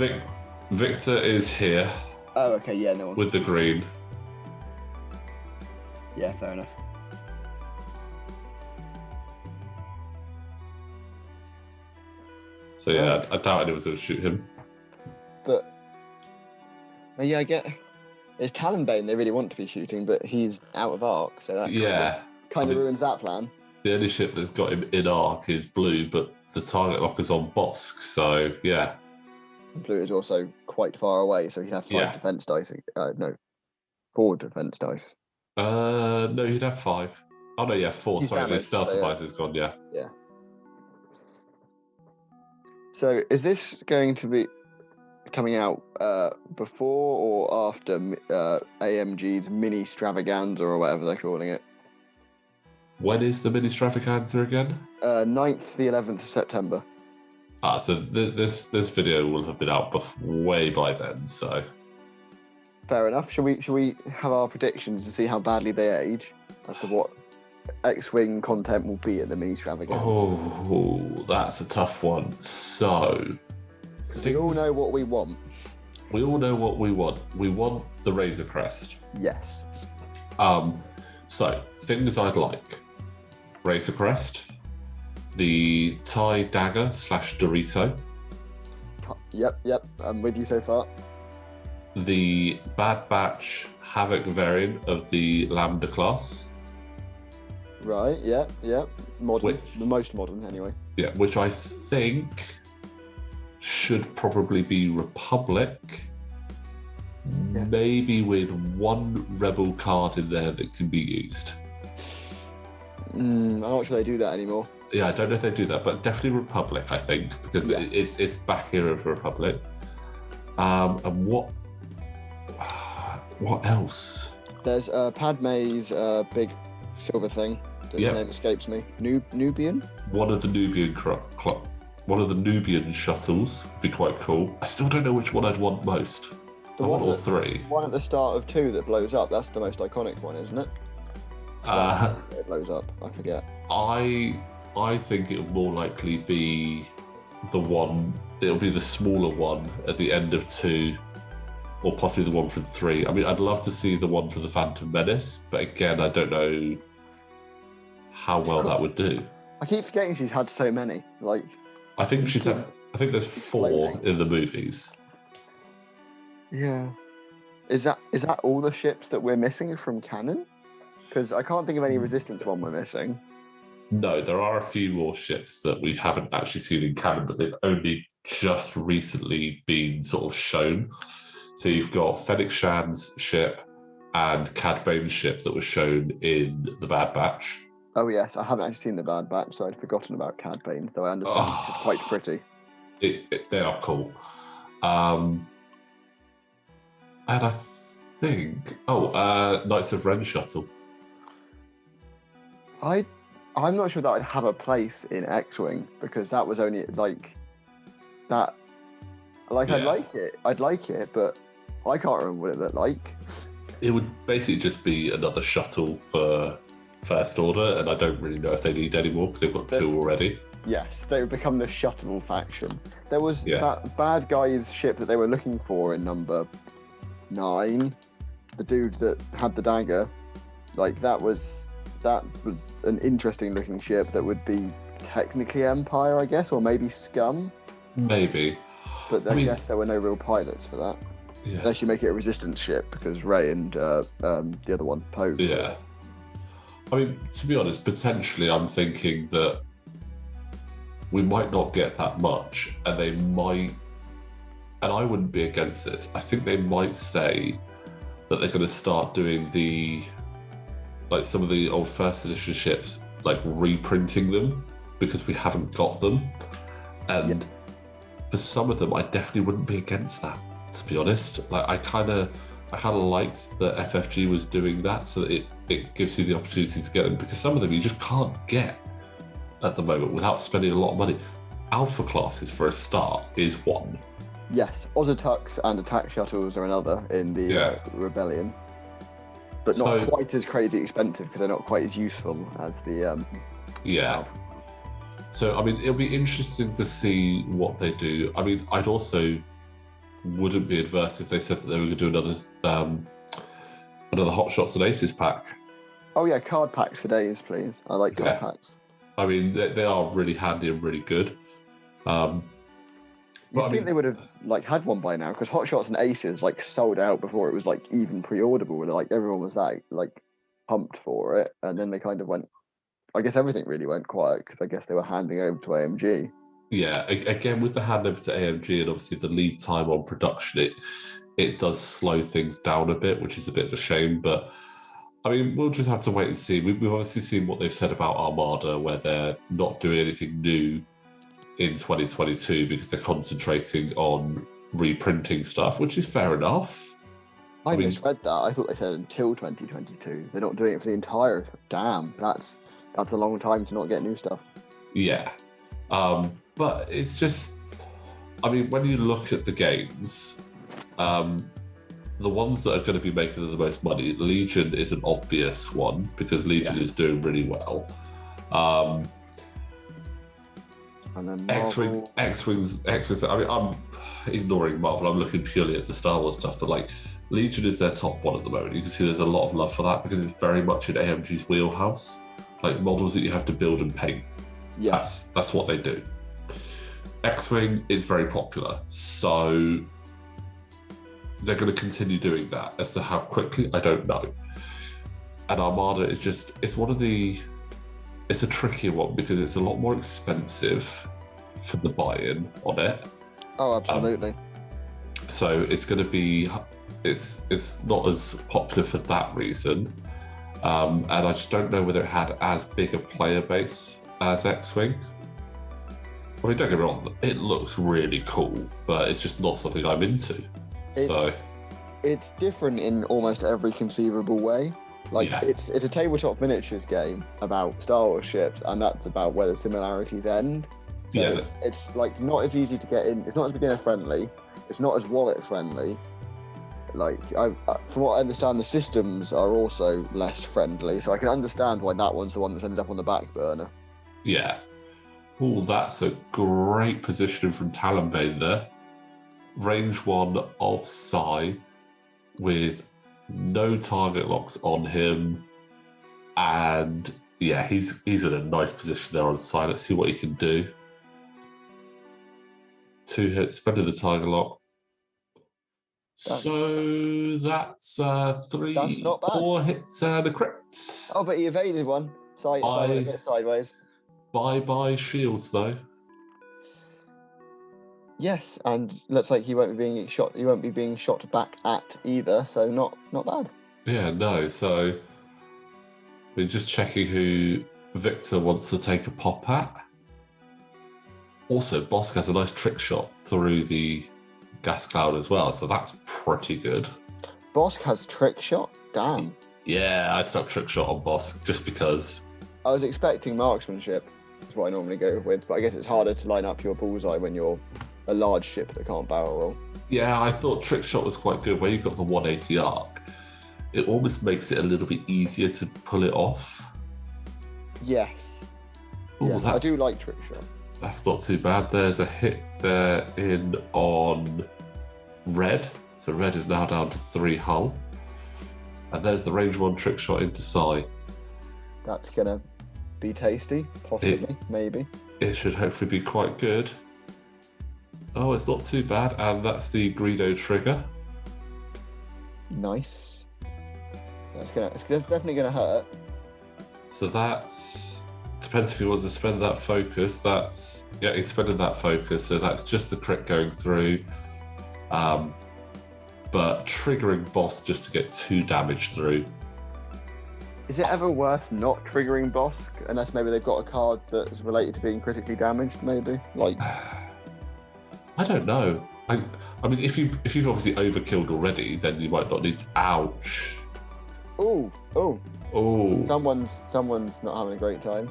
Victor is here. Oh, okay, yeah, no one. With the green. Yeah, fair enough. So yeah, I doubt anyone's going to shoot him. But yeah, I get it's Talonbane they really want to be shooting, but he's out of arc, so that kind of ruins that plan. The only ship that's got him in arc is blue, but the target lock is on Bosk, so yeah. Blue is also quite far away, so he'd have 5 defense dice. No, 4 defense dice. No, he'd have 5. Oh no, yeah, 4. He's Sorry, damaged, the stealth so, device is gone. Yeah. Yeah. So is this going to be coming out before or after AMG's mini extravaganza or whatever they're calling it? When is the mini extravaganza again? 9th the 11th of September. So this video will have been out way by then. So fair enough. Shall we have our predictions to see how badly they age as to what X-Wing content will be at the mini extravaganza? Oh, that's a tough one. So we all know what we want. We all know what we want. We want the Razor Crest. Yes. So things I'd like: Razor Crest, the TIE Dagger / Dorito. Yep. I'm with you so far. The Bad Batch Havoc variant of the Lambda class. Right, yeah. Modern. The most modern, anyway. Yeah, which I think should probably be Republic. Yeah. Maybe with one Rebel card in there that can be used. I'm not sure they do that anymore. Yeah, I don't know if they do that, but definitely Republic, I think, because it's back here of Republic. And what else? There's Padme's big silver thing. His name escapes me. Nubian? One of the Nubian one of the Nubian shuttles would be quite cool. I still don't know which one I'd want most. I want all 3. One at the start of 2 that blows up. That's the most iconic one, isn't it? It blows up. I forget. I think it will more likely be the one. It'll be the smaller one at the end of 2, or possibly the one from 3. I mean, I'd love to see the one for the Phantom Menace, but again, I don't know how well that would do. I keep forgetting she's had so many. I think there's 4 in the movies. Yeah. Is that all the ships that we're missing from canon? Because I can't think of any Resistance one we're missing. No, there are a few more ships that we haven't actually seen in canon, but they've only just recently been sort of shown. So you've got Fennec Shan's ship and Cad Bane's ship that was shown in The Bad Batch. Oh yes, I haven't actually seen The Bad Batch, so I'd forgotten about Cad Bane, though I understand she's quite pretty. They are cool. And I think... Knights of Ren shuttle. I'm not sure that I'd have a place in X-Wing, because that was only that. I'd like it, but I can't remember what it looked like. It would basically just be another shuttle for First Order, and I don't really know if they need any more because they've got 2 already. Yes, they would become the shuttle faction. There was that bad guy's ship that they were looking for in number 9. The dude that had the dagger, that was an interesting looking ship that would be technically Empire, I guess, or maybe Scum. Maybe. But I guess there were no real pilots for that. Yeah. Unless you make it a resistance ship, because Rey and the other one, Poe. Yeah. I mean, to be honest, potentially I'm thinking that we might not get that much, and they might, and I wouldn't be against this, I think they might stay that they're going to start doing some of the old first edition ships, like reprinting them because we haven't got them. And for some of them, I definitely wouldn't be against that, to be honest. Like I kind of liked that FFG was doing that, so that it gives you the opportunity to get them, because some of them you just can't get at the moment without spending a lot of money. Alpha classes for a start is one. Yes, Ozatux and attack shuttles are another in the Rebellion, but not quite as crazy expensive because they're not quite as useful as the Alpha class. So I mean, it'll be interesting to see what they do. I mean, I'd also wouldn't be adverse if they said that they were going to do another Hot Shots and Aces pack. Oh yeah, card packs for days, please. I like card packs. I mean, they are really handy and really good. I think they would have had one by now, because Hot Shots and Aces sold out before it was even pre-orderable. Everyone was pumped for it, and then they kind of went. I guess everything really went quiet because I guess they were handing over to AMG. Yeah, again with the handover to AMG and obviously the lead time on production, it does slow things down a bit, which is a bit of a shame. But I mean, we'll just have to wait and see. We've obviously seen what they've said about Armada, where they're not doing anything new in 2022 because they're concentrating on reprinting stuff, which is fair enough. I misread that. I thought they said until 2022. They're not doing it for the entire. Damn, that's a long time to not get new stuff. Yeah, but it's just. I mean, when you look at the games, the ones that are going to be making the most money, Legion is an obvious one because Legion is doing really well. And then X-Wings. I mean, I'm ignoring Marvel. I'm looking purely at the Star Wars stuff, but Legion is their top one at the moment. You can see there's a lot of love for that because it's very much in AMG's wheelhouse, models that you have to build and paint. Yes, that's what they do. X-Wing is very popular, so they're going to continue doing that. As to how quickly, I don't know. And Armada is it's a trickier one because it's a lot more expensive for the buy-in on it. Oh, absolutely. So it's going to be, it's not as popular for that reason. And I just don't know whether it had as big a player base as X-Wing. I mean, don't get me wrong, it looks really cool, but it's just not something I'm into. It's different in almost every conceivable way. It's a tabletop miniatures game about Star Wars ships, and that's about where the similarities end. So it's not as easy to get in. It's not as beginner friendly. It's not as wallet friendly. From what I understand, the systems are also less friendly. So I can understand why that one's the one that's ended up on the back burner. Yeah. Oh, that's a great positioning from Talonbane there. Range 1 of Psi with no target locks on him, and he's in a nice position there on Psi. Let's see what he can do. 2 hits, spending the target lock. So that's 3, that's not bad. 4 hits and a crit. Oh, but he evaded one. Sideways. Bye shields though. Yes, and looks like he won't be being shot. He won't be being shot back at either. So not bad. Yeah, no. So we're just checking who Victor wants to take a pop at. Also, Bosk has a nice trick shot through the gas cloud as well, so that's pretty good. Bosk has trick shot. Damn. Yeah, I stuck trick shot on Bosk just because. I was expecting marksmanship. That's what I normally go with, but I guess it's harder to line up your bullseye when you're a large ship that can't barrel roll. Yeah, I thought trick shot was quite good. Where you've got the 180 arc, it almost makes it a little bit easier to pull it off. Yes. Ooh, yes, I do like trick shot. That's not too bad. There's a hit there in on red. So red is now down to 3 hull. And there's the range 1 trick shot into Psi. That's going to be tasty, possibly, maybe. It should hopefully be quite good. Oh, it's not too bad. And that's the Greedo trigger. Nice. So it's definitely going to hurt. So that's... Depends if he wants to spend that focus. He's spending that focus. So that's just the crit going through. but triggering boss just to get 2 damage through. Is it ever worth not triggering Bosk, unless maybe they've got a card that's related to being critically damaged? Maybe like I don't know. I mean, if you've obviously overkilled already, then you might not need. Ouch. oh. Someone's not having a great time.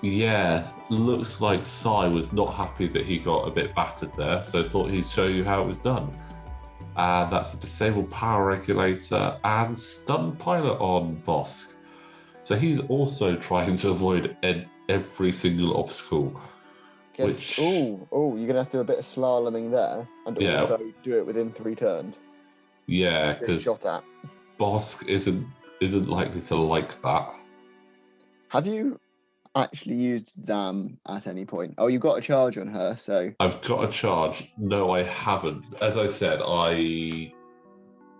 Yeah, looks like Sai was not happy that he got a bit battered there, so thought he'd show you how it was done. And that's a disabled power regulator and stun pilot on Bosk. So he's also trying to avoid every single obstacle. You're gonna have to do a bit of slaloming there, and also do it within 3 turns. Yeah, because shot at. Bosk isn't likely to like that. Have you actually used Zam at any point? Oh, you've got a charge on her, so... I've got a charge. No, I haven't. As I said,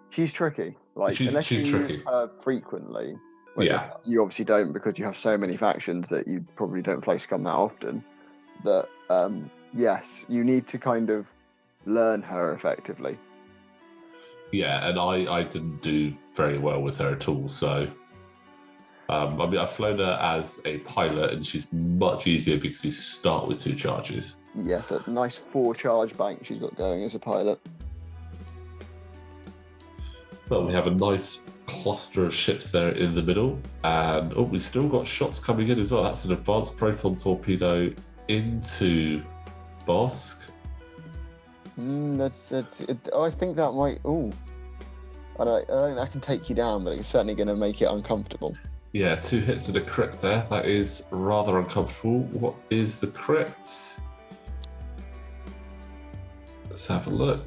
She's tricky. She's tricky. Use her frequently, which you obviously don't because you have so many factions that you probably don't play Scum that often, that, yes, you need to kind of learn her effectively. Yeah, and I didn't do very well with her at all, so... I mean, I've flown her as a pilot, and she's much easier because you start with 2 charges. Yes, a nice 4 charge bank she's got going as a pilot. Well, we have a nice cluster of ships there in the middle, and we've still got shots coming in as well. That's an advanced proton torpedo into Bosk. I think that might... I don't think that can take you down, but it's certainly going to make it uncomfortable. Yeah, 2 hits and a crit there. That is rather uncomfortable. What is the crit? Let's have a look.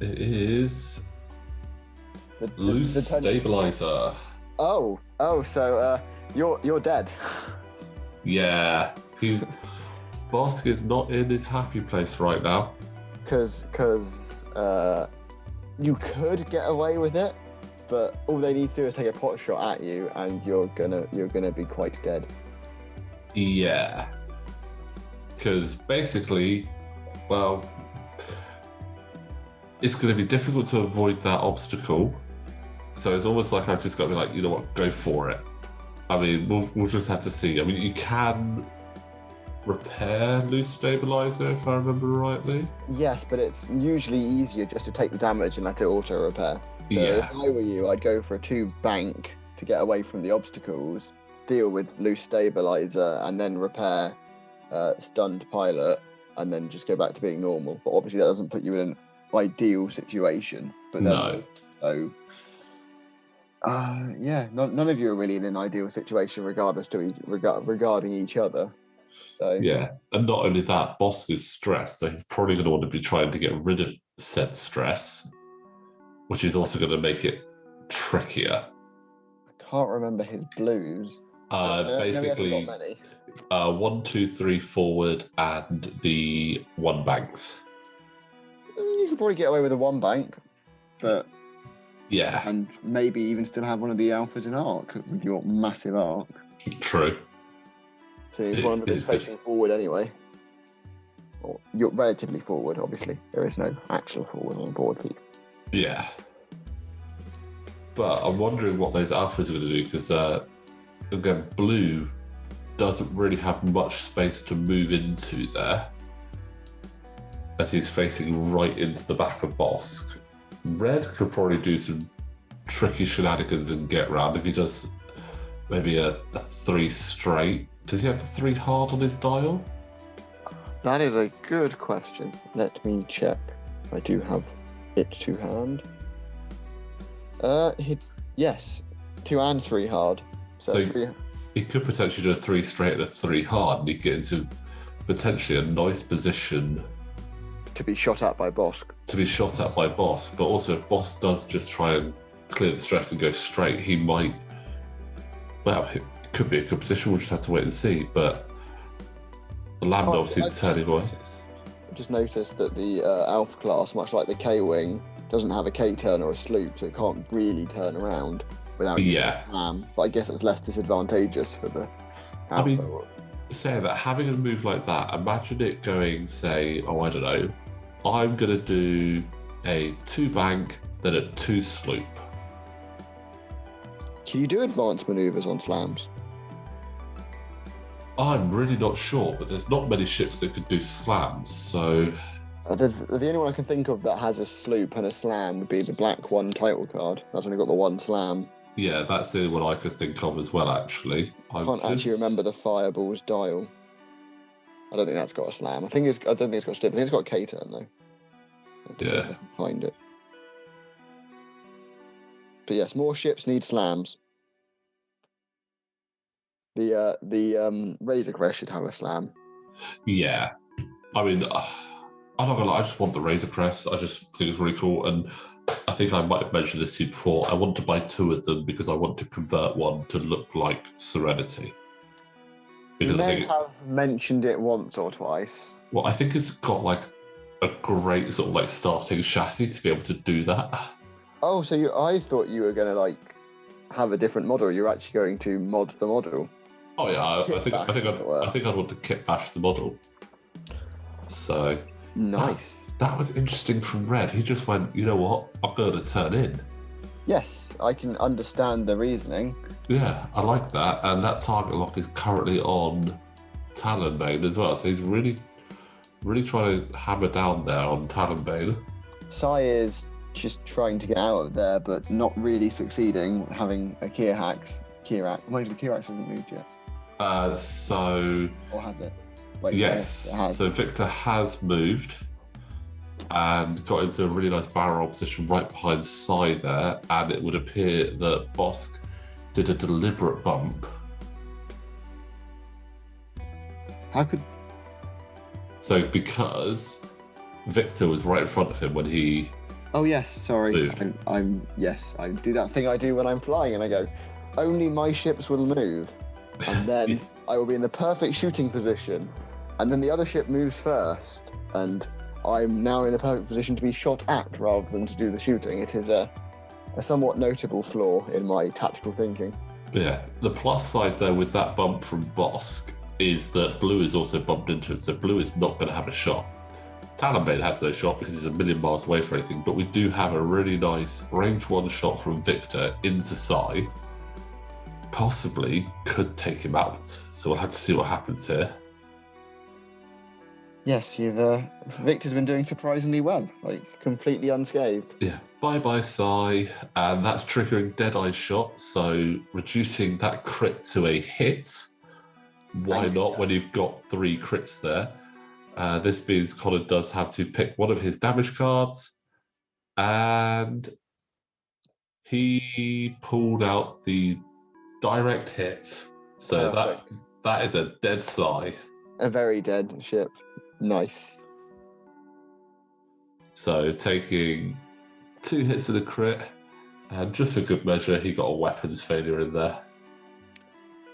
It is loose stabilizer. Oh, so you're dead. Yeah, Bosk is not in his happy place right now. Because you could get away with it, but all they need to do is take a pot shot at you, and you're gonna be quite dead. Yeah, because basically, well, it's going to be difficult to avoid that obstacle. So it's almost like I've just got to be like, you know what, go for it. I mean, we'll just have to see. I mean, you can repair loose stabilizer, if I remember rightly. Yes, but it's usually easier just to take the damage and let it auto repair. So if I were you, I'd go for a 2 bank to get away from the obstacles, deal with loose stabilizer, and then repair stunned pilot, and then just go back to being normal. But obviously that doesn't put you in an ideal situation. But then none of you are really in an ideal situation regarding each other. So yeah, and not only that, Bosk is stressed, so he's probably going to want to be trying to get rid of said stress, which is also going to make it trickier. I can't remember his blues. Basically, 1, 2, 3 forward, and the 1 banks. You could probably get away with a 1 bank, but yeah, and maybe even still have one of the alphas in arc with your massive arc. True. So one of them is facing forward anyway. Or you're relatively forward, obviously. There is no actual forward on board, Pete. Yeah. But I'm wondering what those alphas are going to do, because again, blue doesn't really have much space to move into there, as he's facing right into the back of Bosk. Red could probably do some tricky shenanigans and get round if he does maybe a 3 straight. Does he have a 3 hard on his dial? That is a good question. Let me check. I do have it to hand. Yes, 2 and 3 hard. So 3... he could potentially do a 3 straight and a 3 hard, and he'd get into potentially a nice position to be shot at by Bosk. But also if Bosk does just try and clear the stress and go straight, he might... Well, it could be a good position, we'll just have to wait and see, but the land obviously turning away. I just noticed that the Alpha class, much like the K-Wing, doesn't have a K-turn or a sloop, so it can't really turn around without using a slam. But I guess it's less disadvantageous for the Alpha. I mean, saying that, having a move like that, imagine it going, say, I don't know, I'm going to do a 2 bank, then a 2 sloop. Can you do advanced maneuvers on slams? I'm really not sure, but there's not many ships that could do slams, so... The only one I can think of that has a sloop and a slam would be the Black One title card. That's only got the 1 slam. Yeah, that's the only one I could think of as well, actually. I can't actually remember the Fireball's dial. I don't think that's got a slam. I don't think it's got a slip. I think it's got a K-turn, though. Let's see if I can find it. But yes, more ships need slams. The Razor Crest should have a slam. Yeah. I mean, I'm not gonna lie, I just want the Razor Crest. I just think it's really cool, and I think I might have mentioned this to you before. I want to buy 2 of them because I want to convert one to look like Serenity. Because you may have mentioned it once or twice. Well, I think it's got like a great sort of like starting chassis to be able to do that. Oh, so I thought you were going to like have a different model. You're actually going to mod the model. Oh yeah, I think I'd want to kit bash the model. So nice. That was interesting from Red. He just went, you know what? I'm going to turn in. Yes, I can understand the reasoning. Yeah, I like that. And that target lock is currently on Talonbane as well. So he's really trying to hammer down there on Talonbane. Sai is just trying to get out of there, but not really succeeding, having a Kirax. Mind you, the Kirax hasn't moved yet. Or has it? Wait, yes. It has. So Victor has moved and got into a really nice barrel roll position right behind Sai there, and it would appear that Bosk did a deliberate bump. How could... So because Victor was right in front of him when he... Oh yes, sorry. Yes, I do that thing I do when I'm flying, and I go, only my ships will move, and then I will be in the perfect shooting position, and then the other ship moves first, and I'm now in the perfect position to be shot at rather than to do the shooting. It is a somewhat notable flaw in my tactical thinking. Yeah, the plus side though with that bump from Bosk is that Blue is also bumped into it, so Blue is not going to have a shot. Talonbane has no shot because he's a million miles away from anything, but we do have a really nice range 1 shot from Victor into Sai. Possibly could take him out, so we'll have to see what happens here. Yes, Victor's been doing surprisingly well, like completely unscathed. Yeah, bye-bye Sai, and that's triggering Deadeye shot, so reducing that crit to a hit. Why not when you've got 3 crits there? This means Conor does have to pick one of his damage cards, and he pulled out the direct hit. So that is a dead Sai. A very dead ship. Nice. So taking 2 hits of the crit, and just for good measure, he got a weapons failure in there.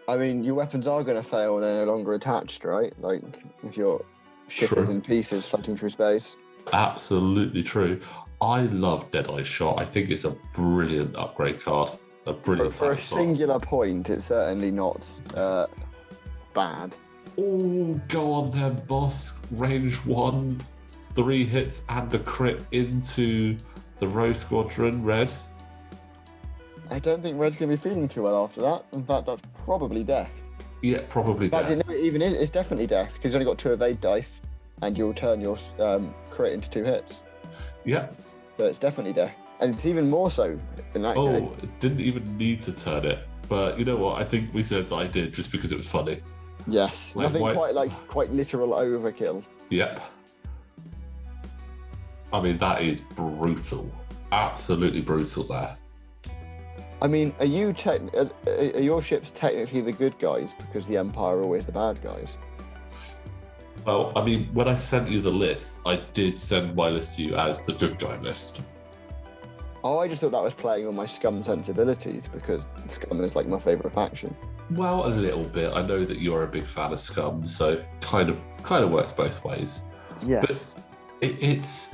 I mean, your weapons are going to fail, they're no longer attached, right? Like, if your ship is in pieces floating through space. Absolutely true. I love Deadeye Shot. I think it's a brilliant upgrade card. A brilliant for a singular point, it's certainly not bad. Oh, go on then, boss. Range 1, 3 hits and a crit into the Rose Squadron, Red. I don't think Red's going to be feeling too well after that. In fact, that's probably death. Yeah, probably death. In fact, it's definitely death, because you've only got 2 evade dice, and you'll turn your crit into 2 hits. Yeah. So it's definitely death. And it's even more so in that case. Oh, didn't even need to turn it. But you know what? I think we said that I did just because it was funny. Yes. Nothing quite literal overkill. Yep. I mean, that is brutal. Absolutely brutal there. I mean, are your ships technically the good guys because the Empire are always the bad guys? Well, I mean, when I sent you the list, I did send my list to you as the good guy list. Oh, I just thought that was playing on my Scum sensibilities because Scum is like my favourite faction. Well, a little bit. I know that you're a big fan of Scum, so kind of works both ways. Yes. But it's.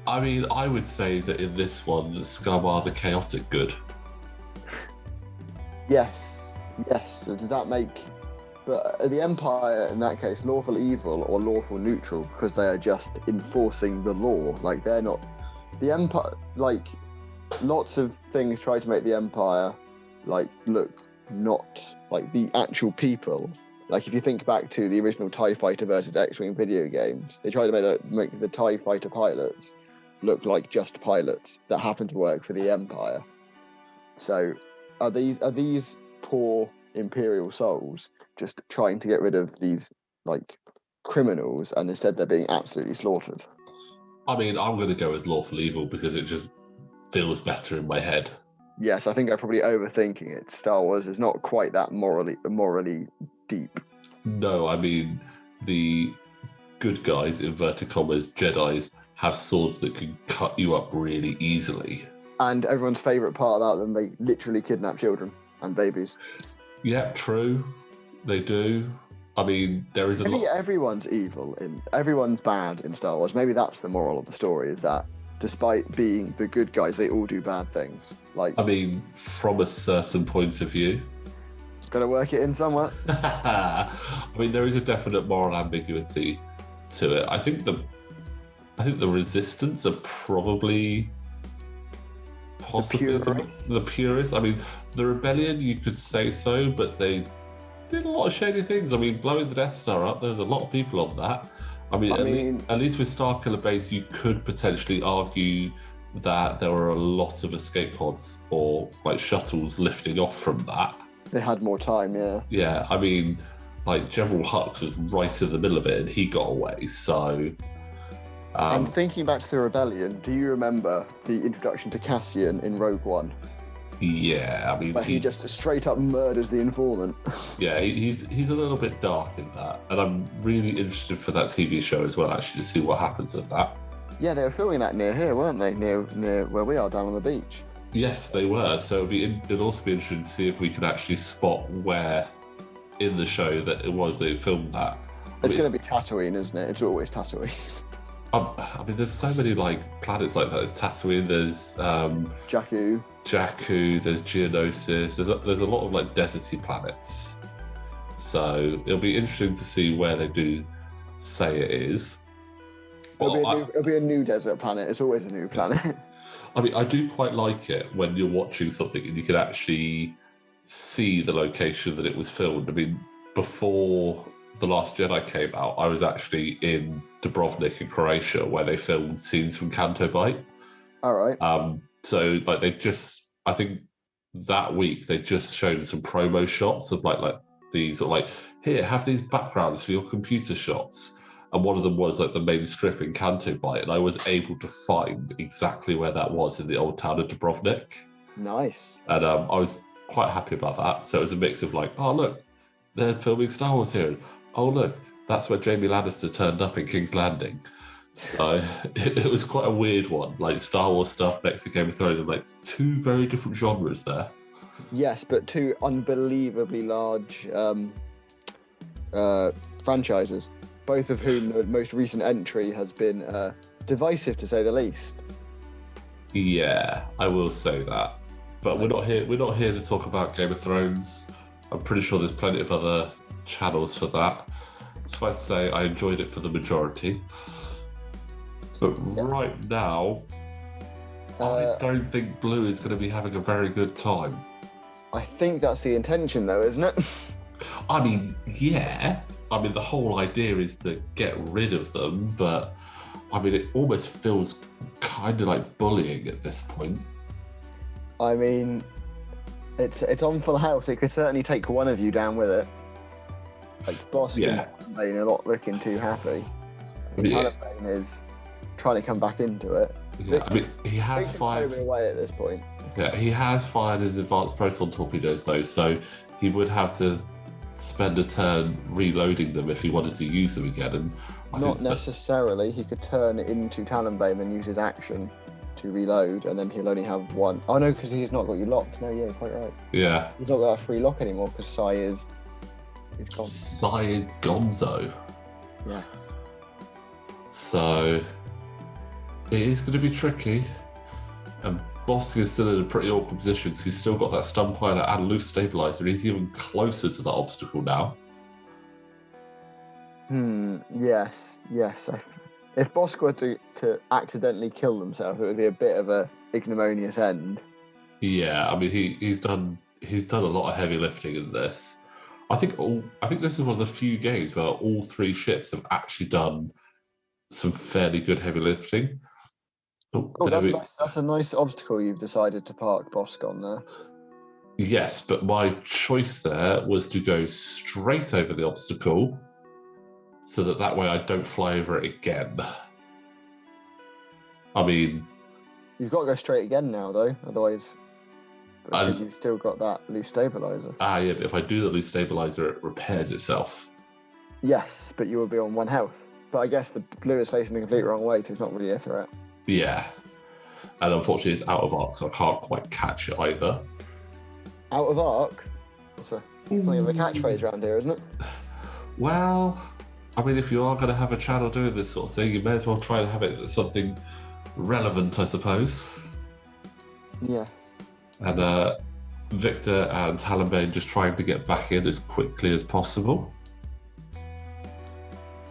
I mean, I would say that in this one, the Scum are the chaotic good. Yes. So does that make But the Empire, in that case, lawful evil or lawful neutral, because they are just enforcing the law. Like, they're not... The Empire, like, lots of things try to make the Empire, like, look not like the actual people. Like, if you think back to the original TIE Fighter versus X-Wing video games, they tried to make the TIE Fighter pilots look like just pilots that happen to work for the Empire. So, are these poor Imperial souls just trying to get rid of these, like, criminals, and instead they're being absolutely slaughtered? I mean, I'm going to go with lawful evil because it just feels better in my head. Yes, I think I'm probably overthinking it. Star Wars is not quite that morally deep. No, I mean, the good guys, inverted commas, Jedis, have swords that can cut you up really easily. And everyone's favourite part about them, they literally kidnap children and babies. Yeah, true. They do. I mean, there is a lot... Everyone's everyone's bad in Star Wars. Maybe that's the moral of the story, is that despite being the good guys, they all do bad things. Like, I mean, from a certain point of view. Got to work it in somewhere. I mean, there is a definite moral ambiguity to it. I think the Resistance are probably possibly the purists. I mean, the Rebellion, you could say so, but they did a lot of shady things. I mean, blowing the Death Star up, there's a lot of people on that. I mean, at least with Starkiller Base, you could potentially argue that there were a lot of escape pods or like shuttles lifting off from that. They had more time, yeah. Yeah, I mean, like General Hux was right in the middle of it and he got away, so... and thinking back to the Rebellion, do you remember the introduction to Cassian in Rogue One? Yeah, I mean... But he just straight up murders the informant. Yeah, he's a little bit dark in that. And I'm really interested for that TV show as well, actually, to see what happens with that. Yeah, they were filming that near here, weren't they? Near where we are, down on the beach. Yes, they were. So it'd also be interesting to see if we can actually spot where in the show that it was they filmed that. It's going to be Tatooine, isn't it? It's always Tatooine. I mean, there's so many like planets like that. There's Tatooine, there's Jakku, there's Geonosis. There's a lot of like deserty planets. So it'll be interesting to see where they do say it is. It'll be a new desert planet. It's always a new planet. I mean, I do quite like it when you're watching something and you can actually see the location that it was filmed. I mean, before The Last Jedi came out, I was actually in Dubrovnik in Croatia where they filmed scenes from Canto Bight. All right. So like I think that week they just showed some promo shots of like these, or like, here, have these backgrounds for your computer shots. And one of them was like the main strip in Canto Bight, and I was able to find exactly where that was in the old town of Dubrovnik. Nice. And I was quite happy about that. So it was a mix of like, oh look, they're filming Star Wars here. Oh look, that's where Jaime Lannister turned up in King's Landing. So it was quite a weird one, like Star Wars stuff next to Game of Thrones, and like two very different genres there. Yes, but two unbelievably large franchises, both of whom the most recent entry has been divisive, to say the least. Yeah, I will say that. But we're not here to talk about Game of Thrones. I'm pretty sure there's plenty of other channels for that. Suffice to say, I enjoyed it for the majority. But right now, I don't think Blue is going to be having a very good time. I think that's the intention, though, isn't it? I mean, yeah. I mean, the whole idea is to get rid of them, but I mean, it almost feels kind of like bullying at this point. I mean, it's on for the house. It could certainly take one of you down with it. Like, Boskin and Talonbane are not looking too happy. Talonbane is trying to come back into it. Yeah, I mean, he has fired away at this point. Yeah, he has fired his advanced proton torpedoes though, so he would have to spend a turn reloading them if he wanted to use them again. And not necessarily. He could turn into Talonbane and use his action to reload, and then he'll only have one. Oh no, because he's not got you locked. No, yeah, quite right. Yeah. He's not got a free lock anymore because Sai is gone. Sai is gonzo. Yeah. So it is going to be tricky, and Bossk is still in a pretty awkward position because he's still got that stun pilot and loose stabilizer. He's even closer to that obstacle now. Yes, yes. If Bosk were to accidentally kill themselves, it would be a bit of a ignominious end. Yeah, I mean he's done a lot of heavy lifting in this. I think this is one of the few games where all three ships have actually done some fairly good heavy lifting. Oh, Oh, there that's we. nice. That's a nice obstacle you've decided to park Bosk on there. Yes, but my choice there was to go straight over the obstacle, so that way I don't fly over it again. I mean, You've got to go straight again now, though. Otherwise, because you've still got that loose stabilizer. Yeah, but if I do the loose stabilizer, it repairs itself. Yes, but you will be on 1 health. But I guess the blue is facing the complete wrong way, so it's not really a threat. Yeah, and unfortunately, it's out of arc, so I can't quite catch it either. Out of arc? That's something of a catchphrase around here, isn't it? Well, I mean, if you are going to have a channel doing this sort of thing, you may as well try to have it something relevant, I suppose. Yes. And Victor and Talonbane just trying to get back in as quickly as possible.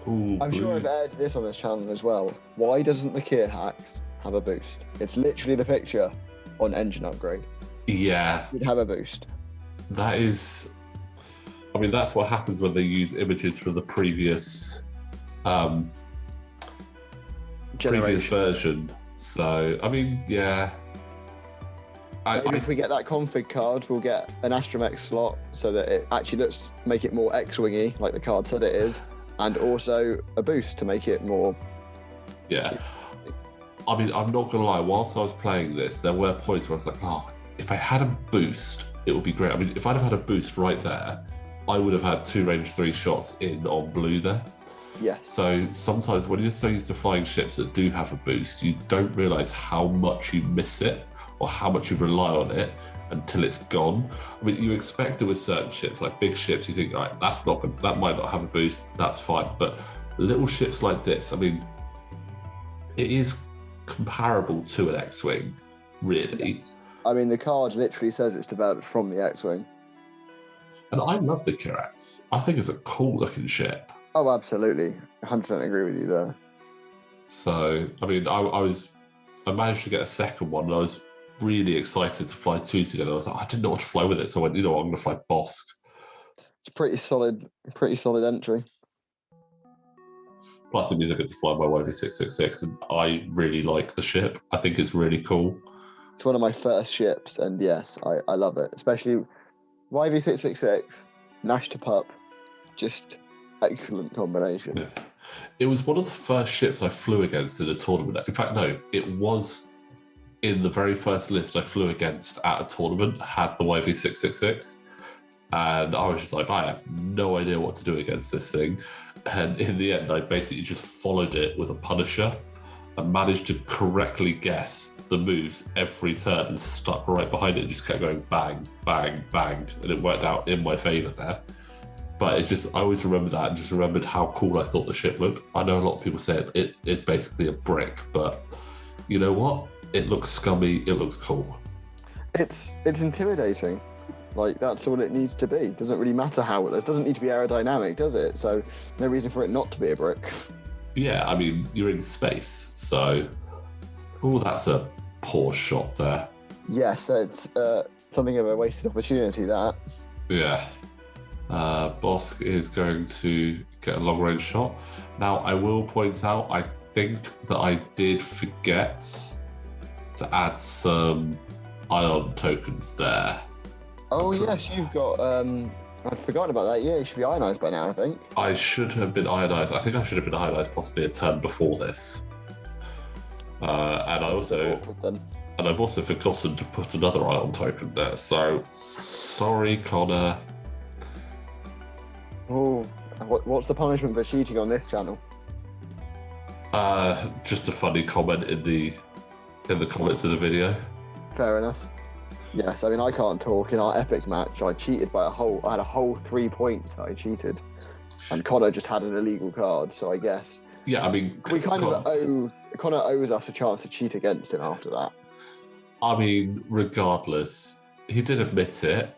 Ooh, I'm sure I've aired this on this channel as well. Why doesn't the Kier Hacks have a boost? It's literally the picture on engine upgrade. Yeah. You'd have a boost. That is... I mean, that's what happens when they use images from the previous version. So, I mean, yeah. Maybe if we get that config card, we'll get an Astromech slot so that it actually make it more X-wingy, like the card said it is, and also a boost to make it more... Yeah. I mean, I'm not going to lie, whilst I was playing this, there were points where I was like, oh, if I had a boost, it would be great. I mean, if I'd have had a boost right there, I would have had 2 range 3 shots in on blue there. Yeah. So sometimes when you're so used to flying ships that do have a boost, you don't realise how much you miss it or how much you rely on it until it's gone. I mean, you expect it with certain ships, like big ships, you think, all right, that might not have a boost, that's fine. But little ships like this, I mean, it is comparable to an X-Wing, really. Yes. I mean, the card literally says it's developed from the X-Wing. And I love the Kirax. I think it's a cool looking ship. Oh, absolutely. 100% agree with you there. So, I mean, I managed to get a second one, and I was really excited to fly 2 together. I was like, I didn't know what to fly with it, so I went, you know what, I'm going to fly Bosk. It's a pretty solid entry. Plus, it means I get to fly my YV666, and I really like the ship. I think it's really cool. It's one of my first ships, and yes, I love it. Especially YV666, Nash to Pup, just excellent combination. Yeah. It was one of the first ships I flew against in a tournament. In fact, no, it was in the very first list I flew against at a tournament, had the YV666. And I was just like, I have no idea what to do against this thing. And in the end, I basically just followed it with a Punisher and managed to correctly guess the moves every turn and stuck right behind it and just kept going bang, bang, bang. And it worked out in my favour there. But I always remember that and just remembered how cool I thought the ship looked. I know a lot of people say it's basically a brick, but you know what? It looks scummy, it looks cool. It's intimidating. Like, that's all it needs to be. It doesn't really matter how it doesn't need to be aerodynamic, does it? So no reason for it not to be a brick. Yeah, I mean, you're in space, so... Oh, that's a poor shot there. Yes, that's something of a wasted opportunity, that. Yeah. Bosk is going to get a long-range shot. Now, I will point out, I think that I did forget to add some ion tokens there. Oh, yes, you've got... I'd forgotten about that. Yeah, you should be ionized by now, I think. I should have been ionized. I think I should have been ionized possibly a turn before this. And I've also forgotten to put another ion token there. So, sorry, Conor. Oh, what's the punishment for cheating on this channel? Just a funny comment in the comments of the video. Fair enough. Yes, I mean, I can't talk. In our epic match, I cheated by I had a whole 3 points that I cheated. And Conor just had an illegal card, so I guess... Yeah, I mean... Conor owes us a chance to cheat against him after that. I mean, regardless, he did admit it,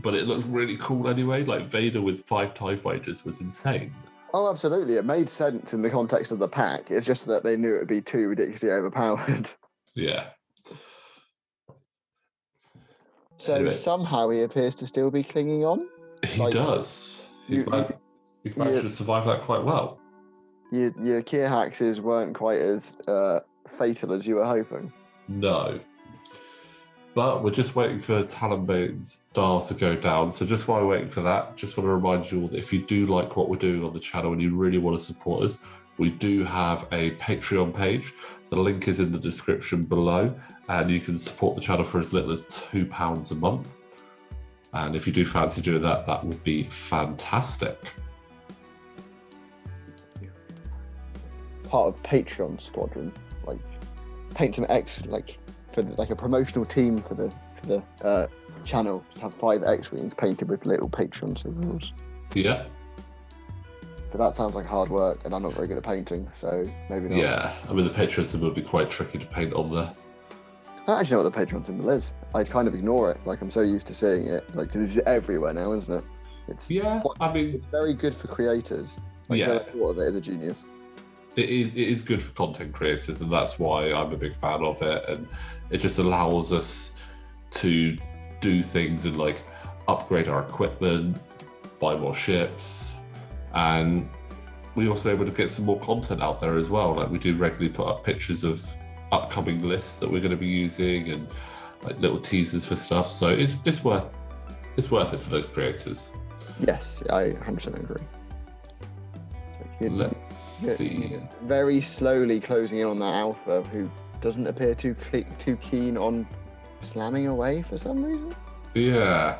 but it looked really cool anyway. Like, Vader with 5 TIE fighters was insane. Oh, absolutely. It made sense in the context of the pack. It's just that they knew it would be too ridiculously overpowered. Yeah. So Anyway, somehow he appears to still be clinging on. he Like does. you, He's managed you, to survive that quite well. your Kier Haxes weren't quite as fatal as you were hoping. No. But we're just waiting for Talonbane's dial to go down. So just while we're waiting for that, just want to remind you all that if you do like what we're doing on the channel and you really want to support us, we do have a Patreon page. The link is in the description below, and you can support the channel for as little as £2 a month. And if you do fancy doing that, that would be fantastic. Part of Patreon squadron, like paint some X, like for like a promotional team for the channel to have 5 X-wings painted with little Patreon symbols. Yeah. But that sounds like hard work, and I'm not very good at painting, so maybe not. Yeah, I mean the Patreon symbol would be quite tricky to paint on there. I don't actually know what the Patreon symbol is. I kind of ignore it. Like I'm so used to seeing it, like because it's everywhere now, isn't it? It's it's very good for creators. Like, yeah, whoever thought of it as a genius. It is good for content creators, and that's why I'm a big fan of it. And it just allows us to do things and like upgrade our equipment, buy more ships, and we're also able to get some more content out there as well. Like we do regularly put up pictures of upcoming lists that we're going to be using and like little teasers for stuff. So it's worth it for those creators. Yes, I 100% agree. Let's see. Very slowly closing in on that alpha, who doesn't appear too keen on slamming away for some reason. Yeah,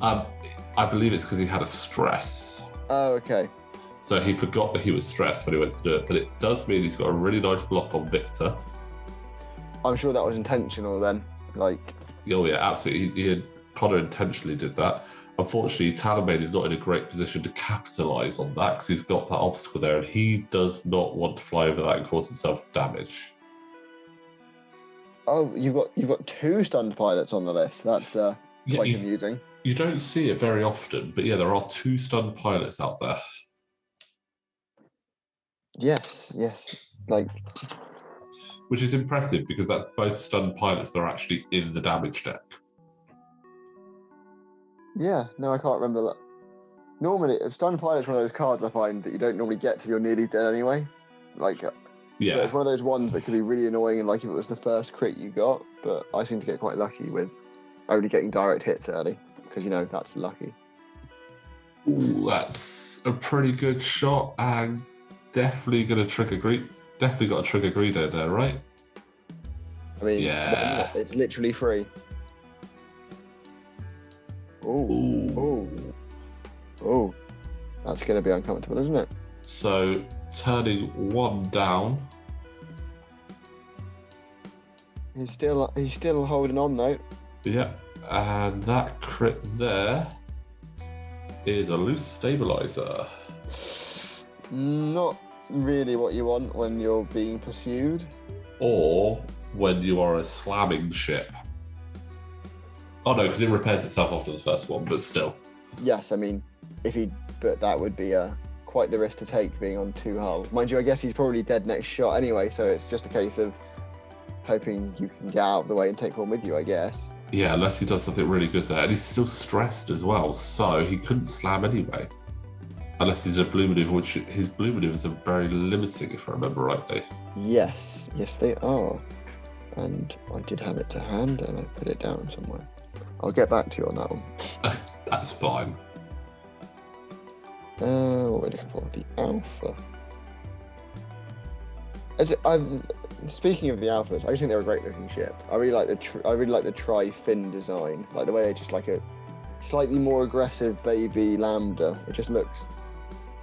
I believe it's because he had a stress. Oh, okay. So he forgot that he was stressed when he went to do it, but it does mean he's got a really nice block on Victor. I'm sure that was intentional then. Like, oh yeah, absolutely. Conor intentionally did that. Unfortunately, Talonbane is not in a great position to capitalise on that because he's got that obstacle there, and he does not want to fly over that and cause himself damage. oh, you've got 2 stunned pilots on the list. That's quite amusing. You don't see it very often, but yeah, there are 2 stunned pilots out there. Yes. Like, which is impressive because that's both stunned pilots that are actually in the damage deck. yeah, no, I can't remember that. Normally, stunned pilot's one of those cards I find that you don't normally get till you're nearly dead anyway. Like, yeah, it's one of those ones that could be really annoying, and like if it was the first crit you got. But I seem to get quite lucky with only getting direct hits early because that's lucky. Ooh, that's a pretty good shot, and definitely going to trigger Greed. Definitely got a trigger Greedo there, right? I mean, yeah, it's literally free. Oh, that's going to be uncomfortable, isn't it? So turning 1 down. He's still holding on though. Yeah, and that crit there is a loose stabilizer. Not really what you want when you're being pursued. Or when you are a slamming ship. Oh no, because it repairs itself after the first one, but still. Yes, I mean, but that would be quite the risk to take being on 2 hulls. Mind you, I guess he's probably dead next shot anyway, so it's just a case of hoping you can get out of the way and take one with you, I guess. Yeah, unless he does something really good there. And he's still stressed as well, so he couldn't slam anyway. Unless he's a blue maneuver, which his blue maneuvers are very limiting, if I remember rightly. Yes, they are. And I did have it to hand, and I put it down somewhere. I'll get back to you on that one. That's fine. What are we looking for? The alpha. Speaking of the alphas, I just think they're a great looking ship. I really like the tri-fin design, like the way they just like a slightly more aggressive baby lambda. It just looks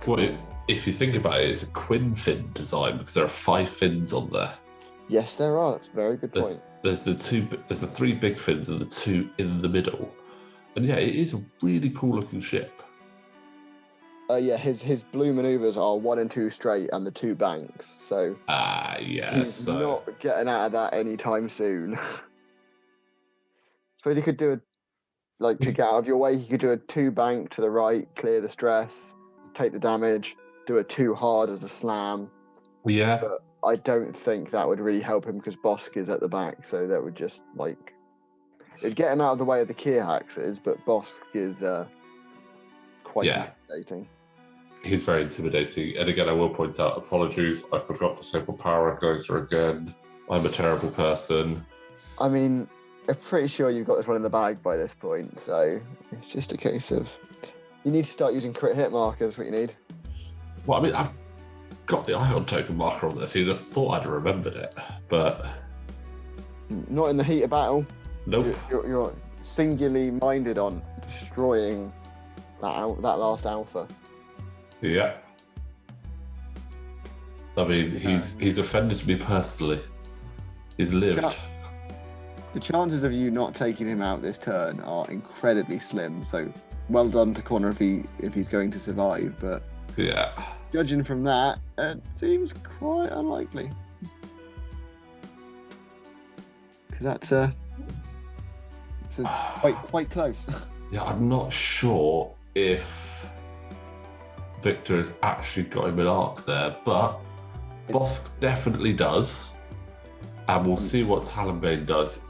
cool. Well, if you think about it, it's a Quinn fin design because there are 5 fins on there. Yes, there are. That's a very good point. There's the 3 big fins and the 2 in the middle, and yeah, it is a really cool looking ship. Yeah, his blue maneuvers are 1 and 2 straight and the 2 banks. So he's not getting out of that anytime soon. Suppose he could do to get out of your way, he could do a 2 bank to the right, clear the stress, take the damage, do it too hard as a slam. Yeah. But I don't think that would really help him because Bosk is at the back, so that would just like it'd get him out of the way of the Kier axes, but Bosk is quite intimidating. He's very intimidating. And again, I will point out, apologies, I forgot to say power regulator again. I'm a terrible person. I mean, I'm pretty sure you've got this one in the bag by this point, so it's just a case of you need to start using crit hit markers, what you need. Well, I mean, I've got the Ion token marker on this. You'd have thought I'd have remembered it, but... Not in the heat of battle. Nope. You're singularly minded on destroying that last alpha. Yeah. I mean, he's offended me personally. He's lived. The chances of you not taking him out this turn are incredibly slim, so well done to Conor if he's going to survive, but yeah, judging from that, it seems quite unlikely. Because that's quite close. Yeah, I'm not sure if Victor has actually got him an arc there, but Bosk definitely does, and we'll see what Talonbane does.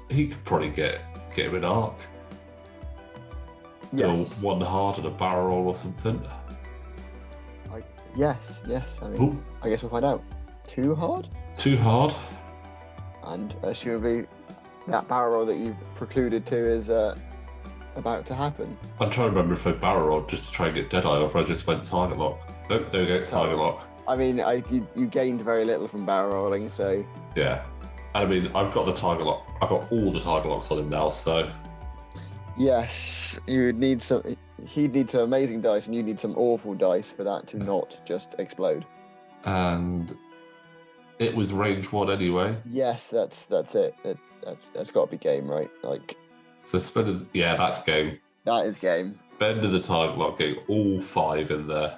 He could probably get him an arc. Yes. One hard and a barrel roll or something. Yes. I mean, I guess we'll find out. Too hard? Too hard. And assumably that barrel roll that you've precluded to is about to happen. I'm trying to remember if I barrel rolled just to try and get Deadeye, or if I just went target lock. Nope, there we go, target lock. I mean, you gained very little from barrel rolling, so... Yeah. And I mean, I've got the target lock. I've got all the target locks on him now, so... Yes, you'd need some... He'd need some amazing dice, and you need some awful dice for that to not just explode. And it was range 1 anyway. Yes, that's it. That's got to be game, right? Like... So Spenders... Yeah, that's game. That is game. Spending the target lock, getting all 5 in there.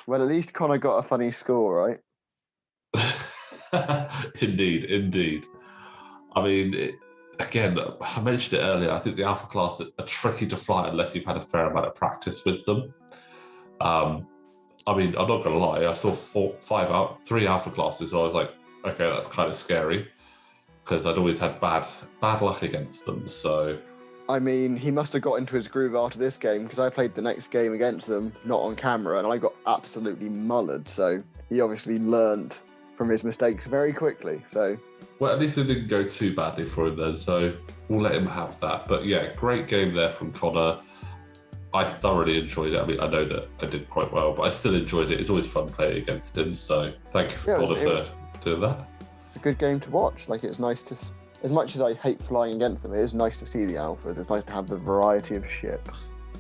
Well, at least Conor got a funny score, right? Indeed. I mean, again, I mentioned it earlier, I think the Alpha class are tricky to fly unless you've had a fair amount of practice with them. I mean, I'm not going to lie, I saw 3 Alpha classes, and I was like, okay, that's kind of scary, because I'd always had bad luck against them, so... I mean, he must have got into his groove after this game, because I played the next game against them, not on camera, and I got absolutely mullered, so he obviously learnt from his mistakes very quickly, so... Well, at least it didn't go too badly for him then, so we'll let him have that. But yeah, great game there from Conor. I thoroughly enjoyed it. I mean, I know that I did quite well, but I still enjoyed it. It's always fun playing against him, so thank you for Conor for doing that. It's a good game to watch. Like, it's nice to... As much as I hate flying against them, it is nice to see the alphas. It's nice to have the variety of ship.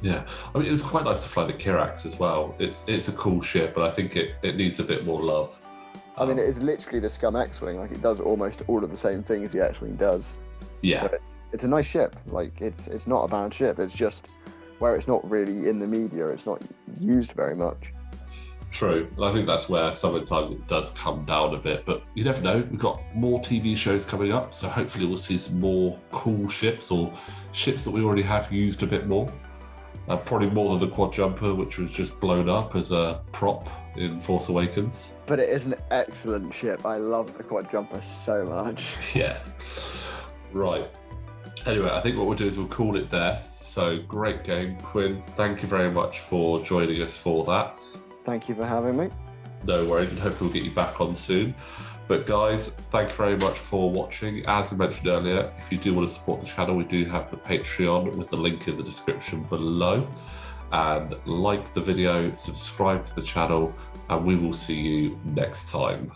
Yeah, I mean, it was quite nice to fly the Kirax as well. It's a cool ship, but I think it needs a bit more love. I mean, it is literally the Scum X-Wing. Like, it does almost all of the same things the X-Wing does. Yeah. So it's a nice ship. Like, it's not a bad ship. It's just where it's not really in the media, it's not used very much. True. And I think that's where sometimes it does come down a bit, but you never know. We've got more TV shows coming up, so hopefully we'll see some more cool ships or ships that we already have used a bit more. Probably more than the Quad Jumper, which was just blown up as a prop in Force Awakens. But it is an excellent ship. I love the Quad Jumper so much. Yeah. Right. Anyway, I think what we'll do is we'll call it there. So, great game. Quinn, thank you very much for joining us for that. Thank you for having me. No worries, and hopefully we'll get you back on soon. But guys, thank you very much for watching. As I mentioned earlier, if you do want to support the channel, we do have the Patreon with the link in the description below. And like the video, subscribe to the channel, and we will see you next time.